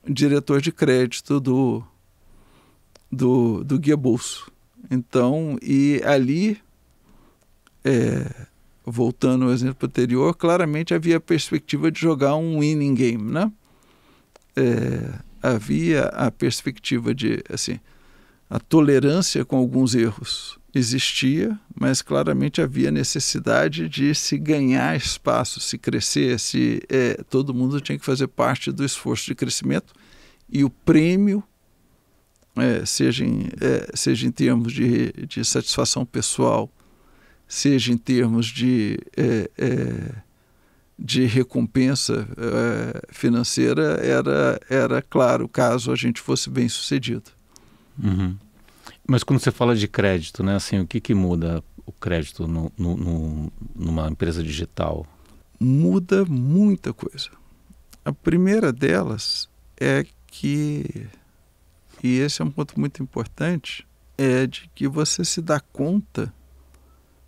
[SPEAKER 2] diretor de crédito do Guia Bolso. Então, e ali, voltando ao exemplo anterior, claramente havia a perspectiva de jogar um winning game, né? Havia a perspectiva de, assim, a tolerância com alguns erros existia, mas claramente havia necessidade de se ganhar espaço, se crescer, todo mundo tinha que fazer parte do esforço de crescimento, e o prêmio, seja em termos de satisfação pessoal, seja em termos de recompensa financeira, era claro, caso a gente fosse bem sucedido.
[SPEAKER 1] Uhum. Mas quando você fala de crédito, né, assim, o que muda o crédito numa empresa digital?
[SPEAKER 2] Muda muita coisa. A primeira delas é que, e esse é um ponto muito importante, é de que você se dá conta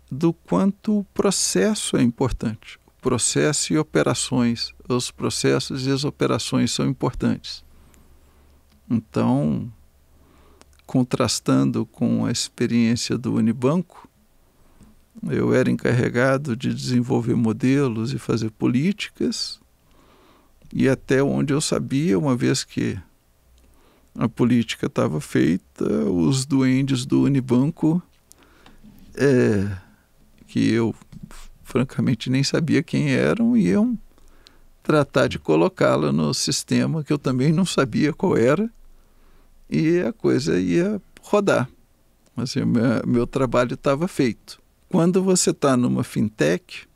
[SPEAKER 2] do quanto o processo é importante. O processo e operações, os processos e as operações são importantes. Então, contrastando com a experiência do Unibanco, eu era encarregado de desenvolver modelos e fazer políticas, e até onde eu sabia, uma vez que a política estava feita, os duendes do Unibanco, que eu francamente nem sabia quem eram, iam tratar de colocá-la no sistema que eu também não sabia qual era, e a coisa ia rodar. Assim, meu trabalho estava feito. Quando você está numa fintech,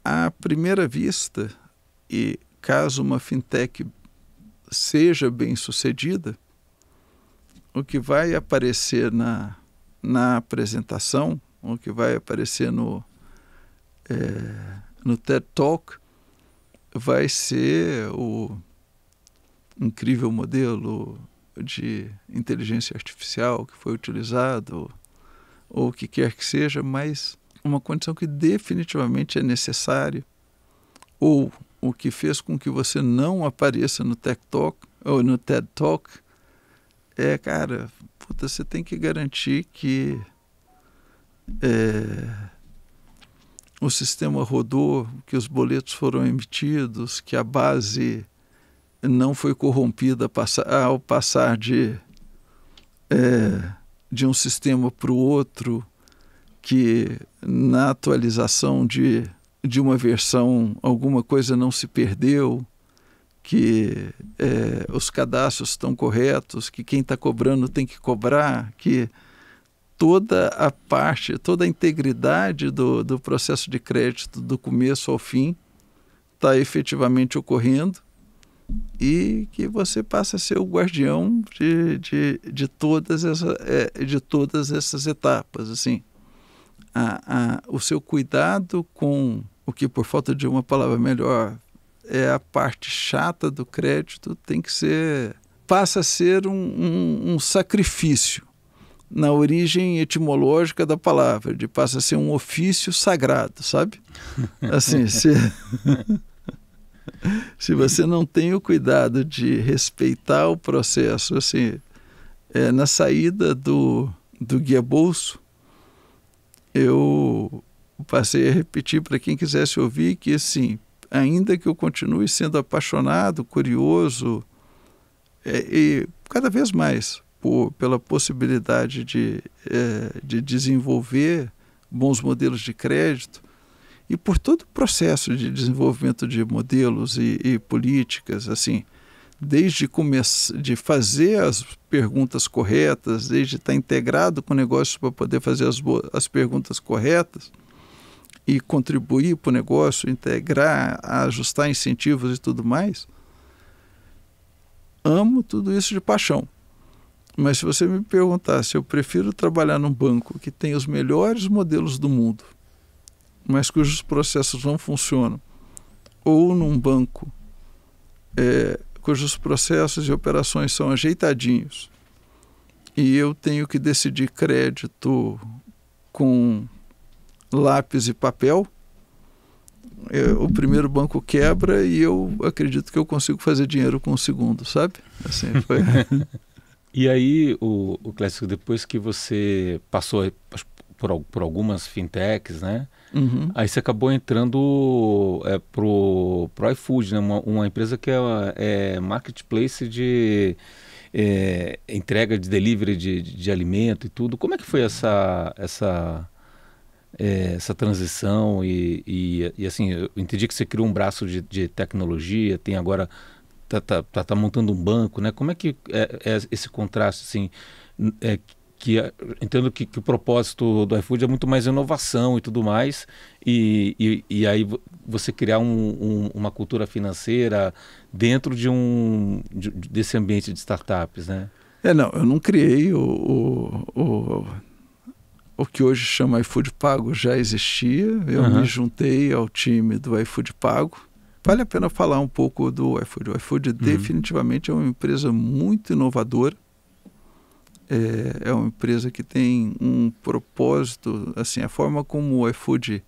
[SPEAKER 2] à primeira vista, e caso uma fintech seja bem sucedida, o que vai aparecer na apresentação, o que vai aparecer no TED Talk, vai ser o incrível modelo de inteligência artificial que foi utilizado, ou o que quer que seja, mas uma condição que definitivamente é necessária, ou o que fez com que você não apareça no TED Talk, ou no TED Talk, cara, você tem que garantir que o sistema rodou, que os boletos foram emitidos, que a base não foi corrompida ao passar de um sistema para o outro, que na atualização de uma versão alguma coisa não se perdeu, que os cadastros estão corretos, que quem está cobrando tem que cobrar, que toda a integridade do processo de crédito, do começo ao fim, está efetivamente ocorrendo, e que você passa a ser o guardião de todas essas etapas. Assim, o seu cuidado com o que, por falta de uma palavra melhor, é a parte chata do crédito, passa a ser um sacrifício na origem etimológica da palavra, passa a ser um ofício sagrado, sabe? Assim, se você não tem o cuidado de respeitar o processo, assim, na saída do Guia Bolso, eu passei a repetir para quem quisesse ouvir que, assim, ainda que eu continue sendo apaixonado, curioso, e cada vez mais pela possibilidade de desenvolver bons modelos de crédito, e por todo o processo de desenvolvimento de modelos e políticas, assim, desde de fazer as perguntas corretas, desde estar integrado com o negócio para poder fazer as perguntas corretas e contribuir para o negócio, integrar, ajustar incentivos e tudo mais, amo tudo isso de paixão. Mas se você me perguntar se eu prefiro trabalhar num banco que tem os melhores modelos do mundo, mas cujos processos não funcionam, ou num banco cujos processos e operações são ajeitadinhos e eu tenho que decidir crédito com lápis e papel, o primeiro banco quebra e eu acredito que eu consigo fazer dinheiro com o segundo, sabe? Assim, foi...
[SPEAKER 1] E aí, o Clécio, depois que você passou por algumas fintechs, né?
[SPEAKER 2] Uhum.
[SPEAKER 1] Aí você acabou entrando pro iFood, né? Uma empresa que é marketplace de entrega de delivery de alimento e tudo. Como é que foi essa transição e assim, eu entendi que você criou um braço de tecnologia, tem agora tá montando um banco, né? Como é que é esse contraste, assim, entendo que o propósito do iFood é muito mais inovação e tudo mais, e aí você criar uma cultura financeira dentro desse ambiente de startups, né?
[SPEAKER 2] Não, eu não criei o que hoje chama iFood Pago, já existia, eu me juntei ao time do iFood Pago. Vale a pena falar um pouco do iFood. O iFood definitivamente é uma empresa muito inovadora, é uma empresa que tem um propósito, assim, a forma como o iFood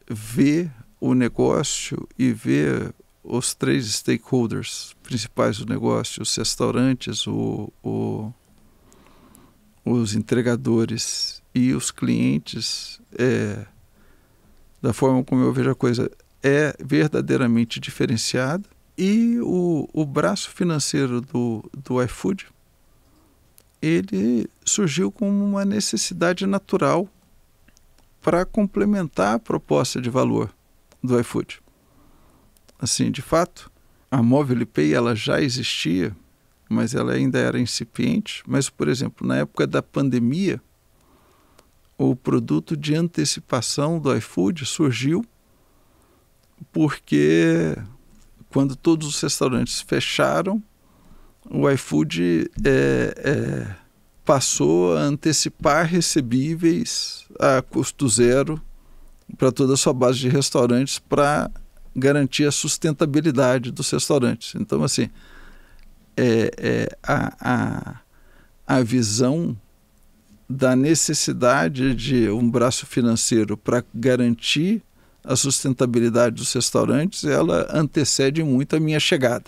[SPEAKER 2] vê o negócio e vê os 3 stakeholders principais do negócio, os restaurantes, os entregadores e os clientes, da forma como eu vejo a coisa, é verdadeiramente diferenciada. E o braço financeiro do iFood, ele surgiu como uma necessidade natural para complementar a proposta de valor do iFood. Assim, de fato, a MobilePay ela já existia, mas ela ainda era incipiente. Mas, por exemplo, na época da pandemia, o produto de antecipação do iFood surgiu porque quando todos os restaurantes fecharam, o iFood passou a antecipar recebíveis a custo zero para toda a sua base de restaurantes para garantir a sustentabilidade dos restaurantes. Então, assim, a visão da necessidade de um braço financeiro para garantir a sustentabilidade dos restaurantes, ela antecede muito a minha chegada.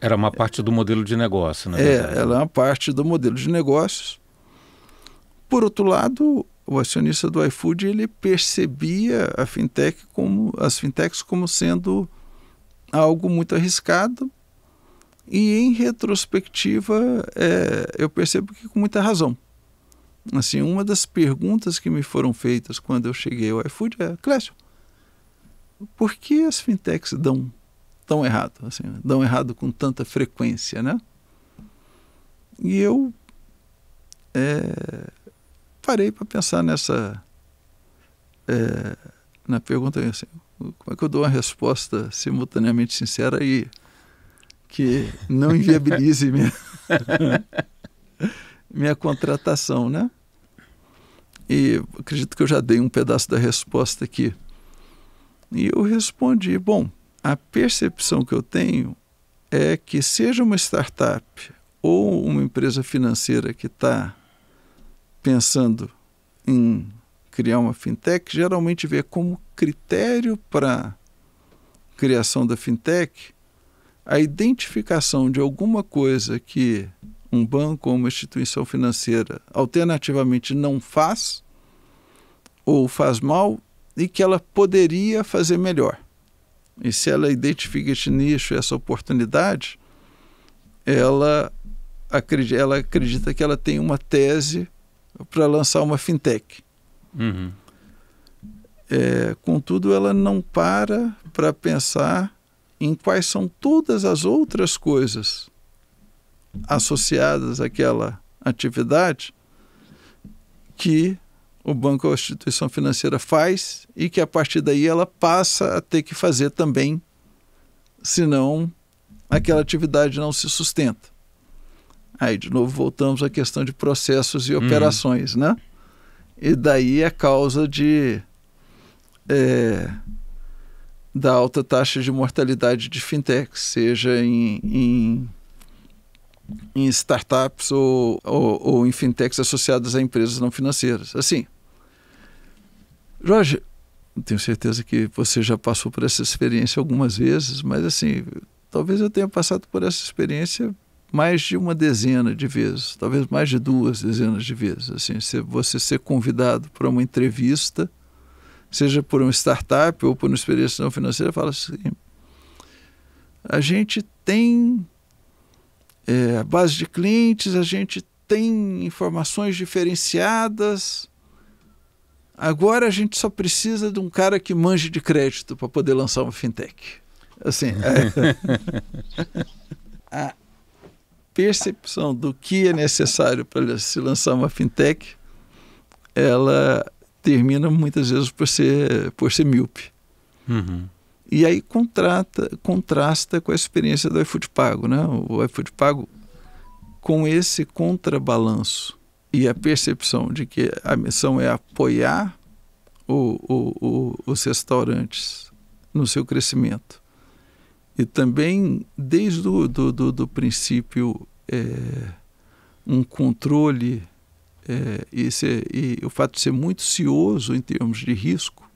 [SPEAKER 1] Era uma parte do modelo de negócio, né?
[SPEAKER 2] Ela é uma parte do modelo de negócios. Por outro lado, o acionista do iFood, ele percebia as fintechs como sendo algo muito arriscado e, em retrospectiva, eu percebo que com muita razão. Assim, uma das perguntas que me foram feitas quando eu cheguei ao iFood é: Clécio, por que as fintechs dão tão errado? Assim, dão errado com tanta frequência, né? E eu parei para pensar na pergunta assim, como é que eu dou uma resposta simultaneamente sincera e que não inviabilize minha contratação, né? E acredito que eu já dei um pedaço da resposta aqui. E eu respondi: bom, a percepção que eu tenho é que, seja uma startup ou uma empresa financeira que está pensando em criar uma fintech, geralmente vê como critério para criação da fintech a identificação de alguma coisa que um banco ou uma instituição financeira alternativamente não faz ou faz mal e que ela poderia fazer melhor. E se ela identifica esse nicho, essa oportunidade, ela acredita que ela tem uma tese para lançar uma fintech.
[SPEAKER 1] Uhum.
[SPEAKER 2] Contudo, ela não para pensar em quais são todas as outras coisas associadas àquela atividade que o banco ou a instituição financeira faz e que, a partir daí, ela passa a ter que fazer também, senão aquela atividade não se sustenta. Aí, de novo, voltamos à questão de processos e operações, né? E daí a causa de da alta taxa de mortalidade de fintechs, seja em startups ou em fintechs associadas a empresas não financeiras. Assim, Jorge, tenho certeza que você já passou por essa experiência algumas vezes, mas assim, talvez eu tenha passado por essa experiência mais de uma dezena de vezes, talvez mais de 2 dezenas de vezes. Assim, se você ser convidado para uma entrevista, seja por uma startup ou por uma experiência não financeira, fala assim, a gente tem a base de clientes, a gente tem informações diferenciadas, agora a gente só precisa de um cara que manje de crédito para poder lançar uma fintech. Assim, a percepção do que é necessário para se lançar uma fintech, ela termina muitas vezes por ser míope.
[SPEAKER 1] Uhum.
[SPEAKER 2] E aí contrasta com a experiência do iFood Pago, né? O iFood Pago, com esse contrabalanço e a percepção de que a missão é apoiar os restaurantes no seu crescimento. E também, desde do princípio, um controle e o fato de ser muito cioso em termos de risco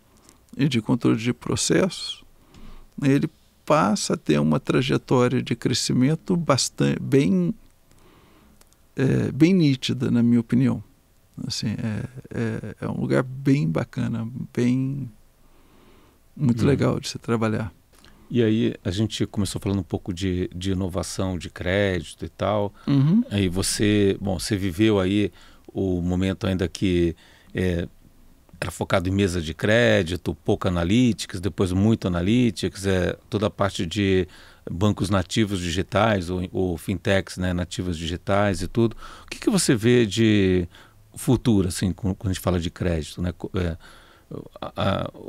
[SPEAKER 2] e de controle de processos, ele passa a ter uma trajetória de crescimento bem nítida, na minha opinião. Assim, é um lugar bem bacana, muito legal de se trabalhar.
[SPEAKER 1] E aí a gente começou falando um pouco de inovação, de crédito e tal.
[SPEAKER 2] Uhum.
[SPEAKER 1] Aí você viveu aí o momento ainda que era focado em mesa de crédito, pouco analytics, depois muito analytics, toda a parte de bancos nativos digitais ou fintechs, né, nativos digitais e tudo. O que você vê de futuro, assim, quando a gente fala de crédito, né?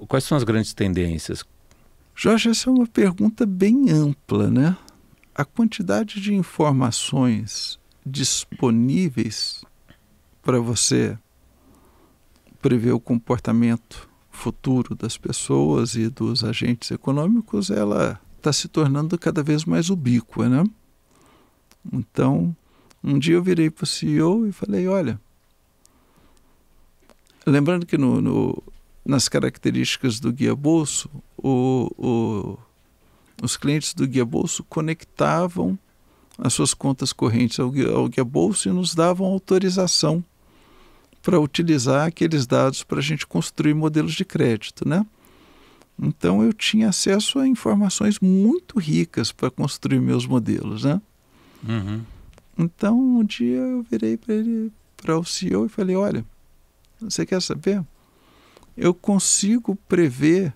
[SPEAKER 1] Quais são as grandes tendências?
[SPEAKER 2] Jorge, essa é uma pergunta bem ampla, né? A quantidade de informações disponíveis para você prever o comportamento futuro das pessoas e dos agentes econômicos, ela está se tornando cada vez mais ubíqua, né? Então, um dia eu virei para o CEO e falei, olha, lembrando que nas características do Guia Bolso, os clientes do Guia Bolso conectavam as suas contas correntes ao Guia Bolso e nos davam autorização para utilizar aqueles dados para a gente construir modelos de crédito, né? Então eu tinha acesso a informações muito ricas para construir meus modelos, né?
[SPEAKER 1] Uhum.
[SPEAKER 2] Então um dia eu virei para o CEO e falei, olha, você quer saber? Eu consigo prever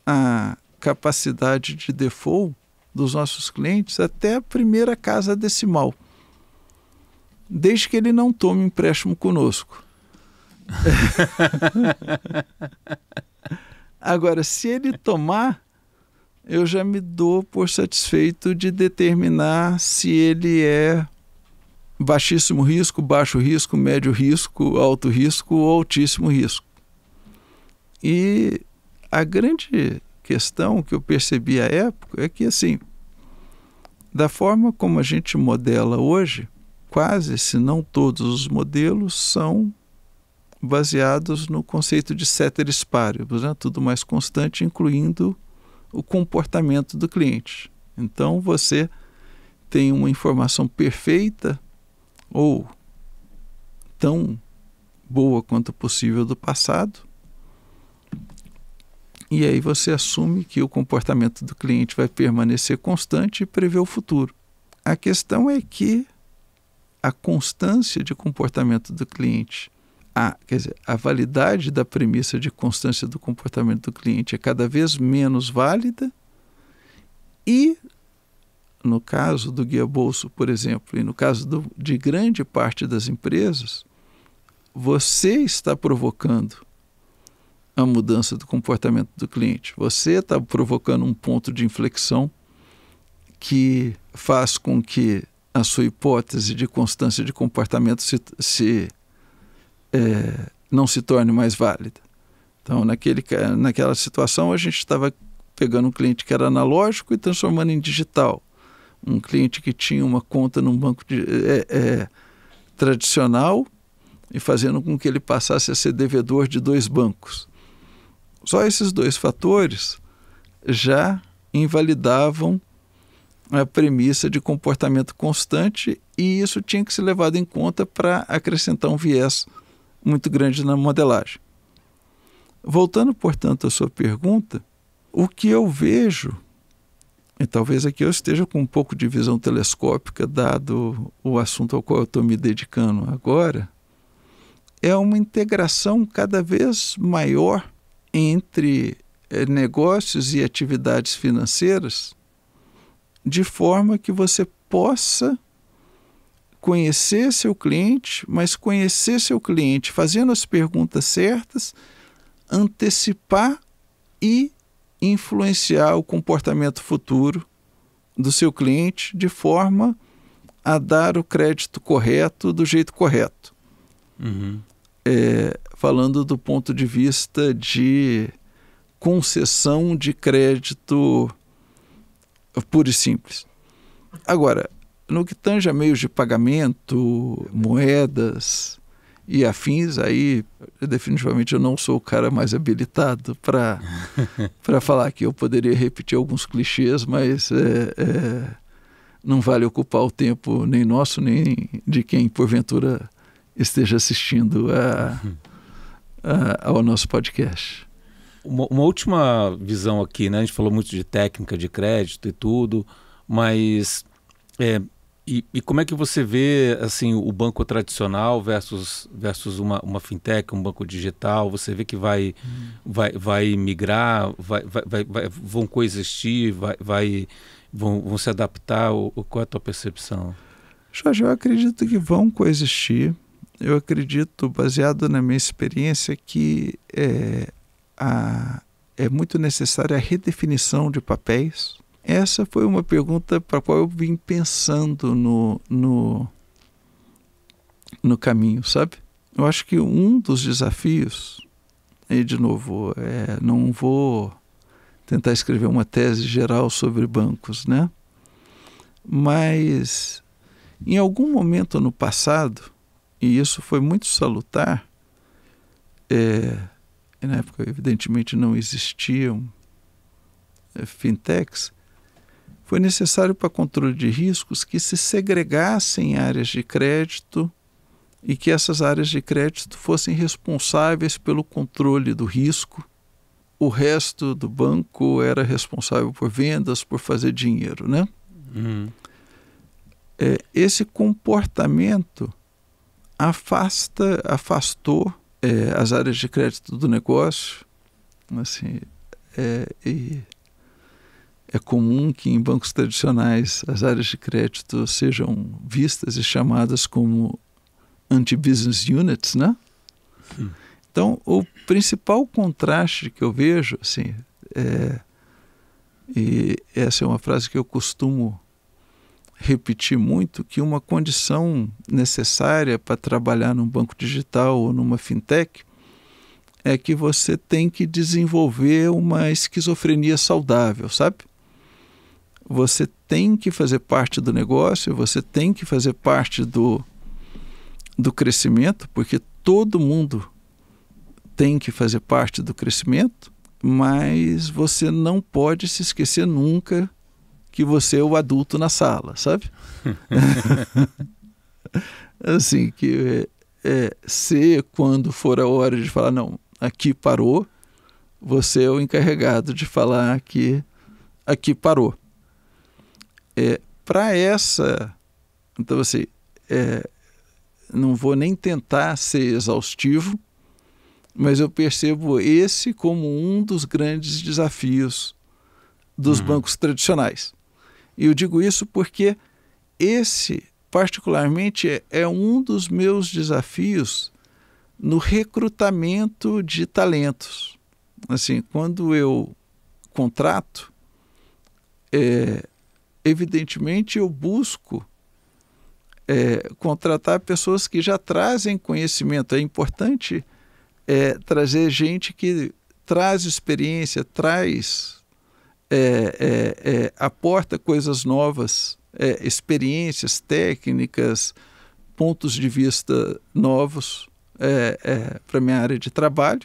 [SPEAKER 2] a capacidade de default dos nossos clientes até a primeira casa decimal, desde que ele não tome empréstimo conosco. Agora, se ele tomar, eu já me dou por satisfeito de determinar se ele é baixíssimo risco, baixo risco, médio risco, alto risco ou altíssimo risco. E a grande questão que eu percebi à época é que, assim, da forma como a gente modela hoje, quase, se não todos os modelos são baseados no conceito de ceteris paribus, né? Tudo mais constante, incluindo o comportamento do cliente. Então, você tem uma informação perfeita ou tão boa quanto possível do passado, e aí você assume que o comportamento do cliente vai permanecer constante e prevê o futuro. A questão é que a constância de comportamento do cliente, a validade da premissa de constância do comportamento do cliente é cada vez menos válida e, no caso do Guia Bolso, por exemplo, e no caso de grande parte das empresas, você está provocando a mudança do comportamento do cliente. Você está provocando um ponto de inflexão que faz com que a sua hipótese de constância de comportamento não se torne mais válida. Então, naquela situação, a gente estava pegando um cliente que era analógico e transformando em digital. Um cliente que tinha uma conta num banco tradicional e fazendo com que ele passasse a ser devedor de 2 bancos. Só esses 2 fatores já invalidavam a premissa de comportamento constante, e isso tinha que ser levado em conta para acrescentar um viés muito grande na modelagem. Voltando, portanto, à sua pergunta, o que eu vejo, e talvez aqui eu esteja com um pouco de visão telescópica, dado o assunto ao qual eu estou me dedicando agora, é uma integração cada vez maior entre negócios e atividades financeiras, de forma que você possa conhecer seu cliente, mas conhecer seu cliente fazendo as perguntas certas, antecipar e influenciar o comportamento futuro do seu cliente de forma a dar o crédito correto do jeito correto.
[SPEAKER 1] Uhum.
[SPEAKER 2] Falando do ponto de vista de concessão de crédito puro e simples. Agora, no que tange a meios de pagamento, moedas e afins, aí definitivamente eu não sou o cara mais habilitado para falar que eu poderia repetir alguns clichês, mas não vale ocupar o tempo nem nosso, nem de quem porventura esteja assistindo ao nosso podcast.
[SPEAKER 1] Uma última visão aqui, né? A gente falou muito de técnica de crédito e tudo, mas e como é que você vê assim, o banco tradicional versus uma fintech, um banco digital? Você vê que vai migrar, vão coexistir, vão se adaptar? Qual é a tua percepção?
[SPEAKER 2] Jorge, eu acredito que vão coexistir. Eu acredito, baseado na minha experiência, que é muito necessária a redefinição de papéis. Essa foi uma pergunta para a qual eu vim pensando no caminho, sabe? Eu acho que um dos desafios, e de novo, não vou tentar escrever uma tese geral sobre bancos, né? Mas em algum momento no passado, e isso foi muito salutar, na época evidentemente não existiam fintechs, foi necessário para controle de riscos que se segregassem áreas de crédito e que essas áreas de crédito fossem responsáveis pelo controle do risco. O resto do banco era responsável por vendas, por fazer dinheiro, né?
[SPEAKER 1] Uhum.
[SPEAKER 2] Esse comportamento afastou as áreas de crédito do negócio. Assim, é comum que em bancos tradicionais as áreas de crédito sejam vistas e chamadas como anti-business units, né? Então, o principal contraste que eu vejo, assim, e essa é uma frase que eu costumo repetir muito, que uma condição necessária para trabalhar num banco digital ou numa fintech é que você tem que desenvolver uma esquizofrenia saudável, sabe? Você tem que fazer parte do negócio, você tem que fazer parte do crescimento, porque todo mundo tem que fazer parte do crescimento, mas você não pode se esquecer nunca que você é o adulto na sala, sabe? Assim, que se quando for a hora de falar, não, aqui parou, você é o encarregado de falar que aqui parou. Para essa... Então, assim, não vou nem tentar ser exaustivo, mas eu percebo esse como um dos grandes desafios dos bancos tradicionais. E eu digo isso porque esse, particularmente, é um dos meus desafios no recrutamento de talentos. Assim, quando eu contrato, evidentemente eu busco contratar pessoas que já trazem conhecimento. É importante trazer gente que traz experiência, traz aporta coisas novas, experiências, técnicas, pontos de vista novos para a minha área de trabalho.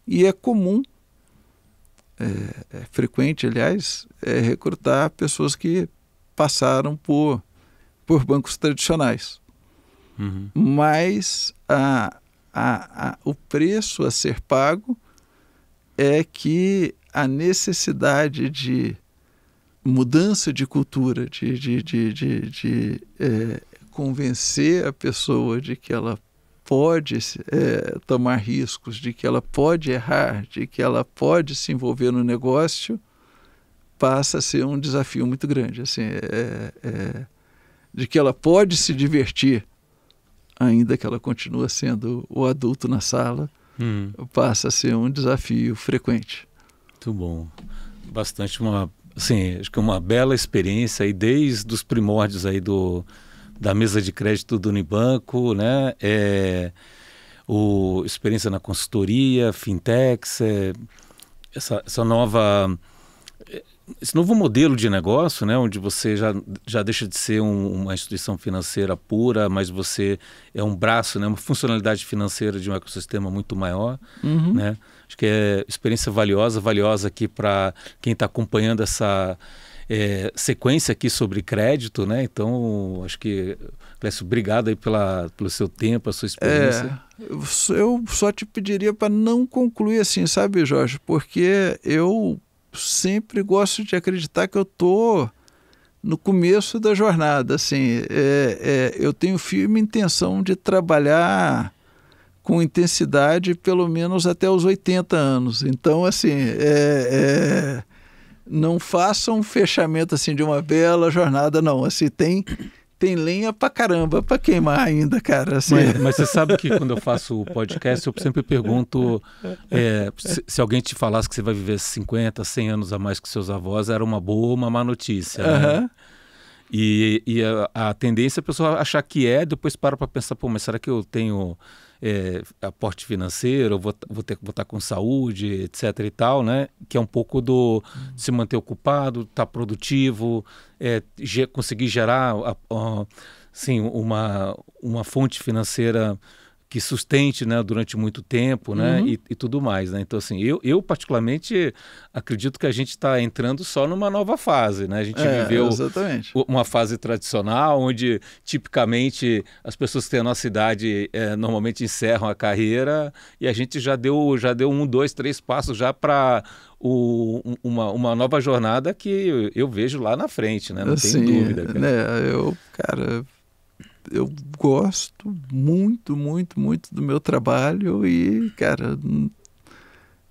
[SPEAKER 2] E é comum, é frequente, aliás, recrutar pessoas que passaram por bancos tradicionais.
[SPEAKER 1] Uhum.
[SPEAKER 2] Mas o preço a ser pago é que a necessidade de mudança de cultura, de convencer a pessoa de que ela pode tomar riscos, de que ela pode errar, de que ela pode se envolver no negócio, passa a ser um desafio muito grande. Assim, de que ela pode se divertir, ainda que ela continue sendo o adulto na sala, passa a ser um desafio frequente.
[SPEAKER 1] Muito bom. Bastante assim, acho que uma bela experiência aí desde os primórdios aí da mesa de crédito do Unibanco, né? Experiência na consultoria, fintechs, esse novo modelo de negócio, né, onde você já deixa de ser uma instituição financeira pura, mas você é um braço, né, uma funcionalidade financeira de um ecossistema muito maior. Né? Acho que é experiência valiosa aqui para quem está acompanhando essa sequência aqui sobre crédito, né? Então, acho que, Clécio, obrigado aí pelo seu tempo, a sua experiência.
[SPEAKER 2] Eu só te pediria para não concluir assim, sabe, Jorge? Porque eu sempre gosto de acreditar que eu estou no começo da jornada. Assim, eu tenho firme intenção de trabalhar com intensidade pelo menos até os 80 anos. Então, assim, não faça um fechamento assim de uma bela jornada, não. Assim, tem lenha pra caramba pra queimar ainda, cara. Assim.
[SPEAKER 1] Mas você sabe que quando eu faço o podcast, eu sempre pergunto se alguém te falasse que você vai viver 50, 100 anos a mais que seus avós, era uma boa ou uma má notícia. Né? E a tendência é a pessoa achar que depois para pensar, mas será que eu tenho aporte financeiro, vou estar com saúde, etc e tal, né? Que é um pouco do se manter ocupado, estar produtivo, conseguir gerar assim, uma fonte financeira que sustente, né, durante muito tempo, né, e tudo mais, né? Então, assim, eu particularmente acredito que a gente está entrando só numa nova fase, né? A gente viveu uma fase tradicional, onde tipicamente as pessoas que têm a nossa idade normalmente encerram a carreira, e a gente já deu 1, 2, 3 passos já para uma nova jornada que eu vejo lá na frente, né? Não tem dúvida. Cara.
[SPEAKER 2] Né? Eu gosto muito, muito, muito do meu trabalho e, cara,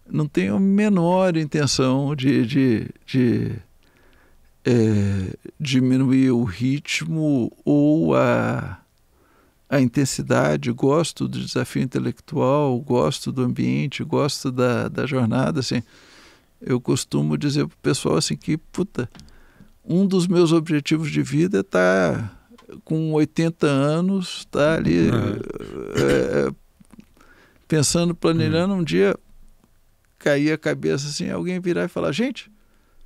[SPEAKER 2] não tenho a menor intenção de diminuir o ritmo ou a intensidade. Gosto do desafio intelectual, gosto do ambiente, gosto da jornada. Assim, eu costumo dizer para o pessoal assim, que, um dos meus objetivos de vida está com 80 anos, está ali pensando, planejando, um dia cair a cabeça assim, alguém virar e falar, gente,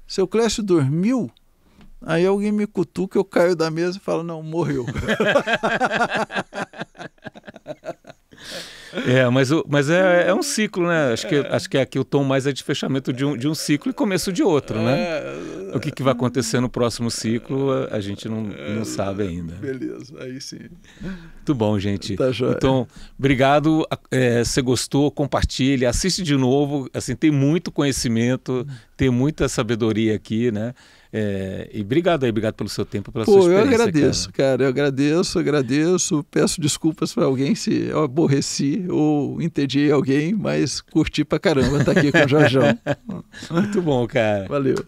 [SPEAKER 2] seu Clécio dormiu? Aí alguém me cutuca, eu caio da mesa e falo, não, morreu.
[SPEAKER 1] Mas é um ciclo, né? Acho que aqui o tom mais é de fechamento de um ciclo e começo de outro, né? O que vai acontecer no próximo ciclo, a gente não sabe ainda.
[SPEAKER 2] Beleza, aí sim.
[SPEAKER 1] Muito bom, gente.
[SPEAKER 2] Tá joia.
[SPEAKER 1] Então, obrigado. Você gostou, compartilhe, assiste de novo. Assim, tem muito conhecimento, tem muita sabedoria aqui, né? E obrigado pelo seu tempo, pela sua experiência.
[SPEAKER 2] Eu agradeço, cara. Eu agradeço. Peço desculpas para alguém se eu aborreci ou entediei alguém, mas curti pra caramba estar aqui com o Jorjão.
[SPEAKER 1] Muito bom, cara.
[SPEAKER 2] Valeu.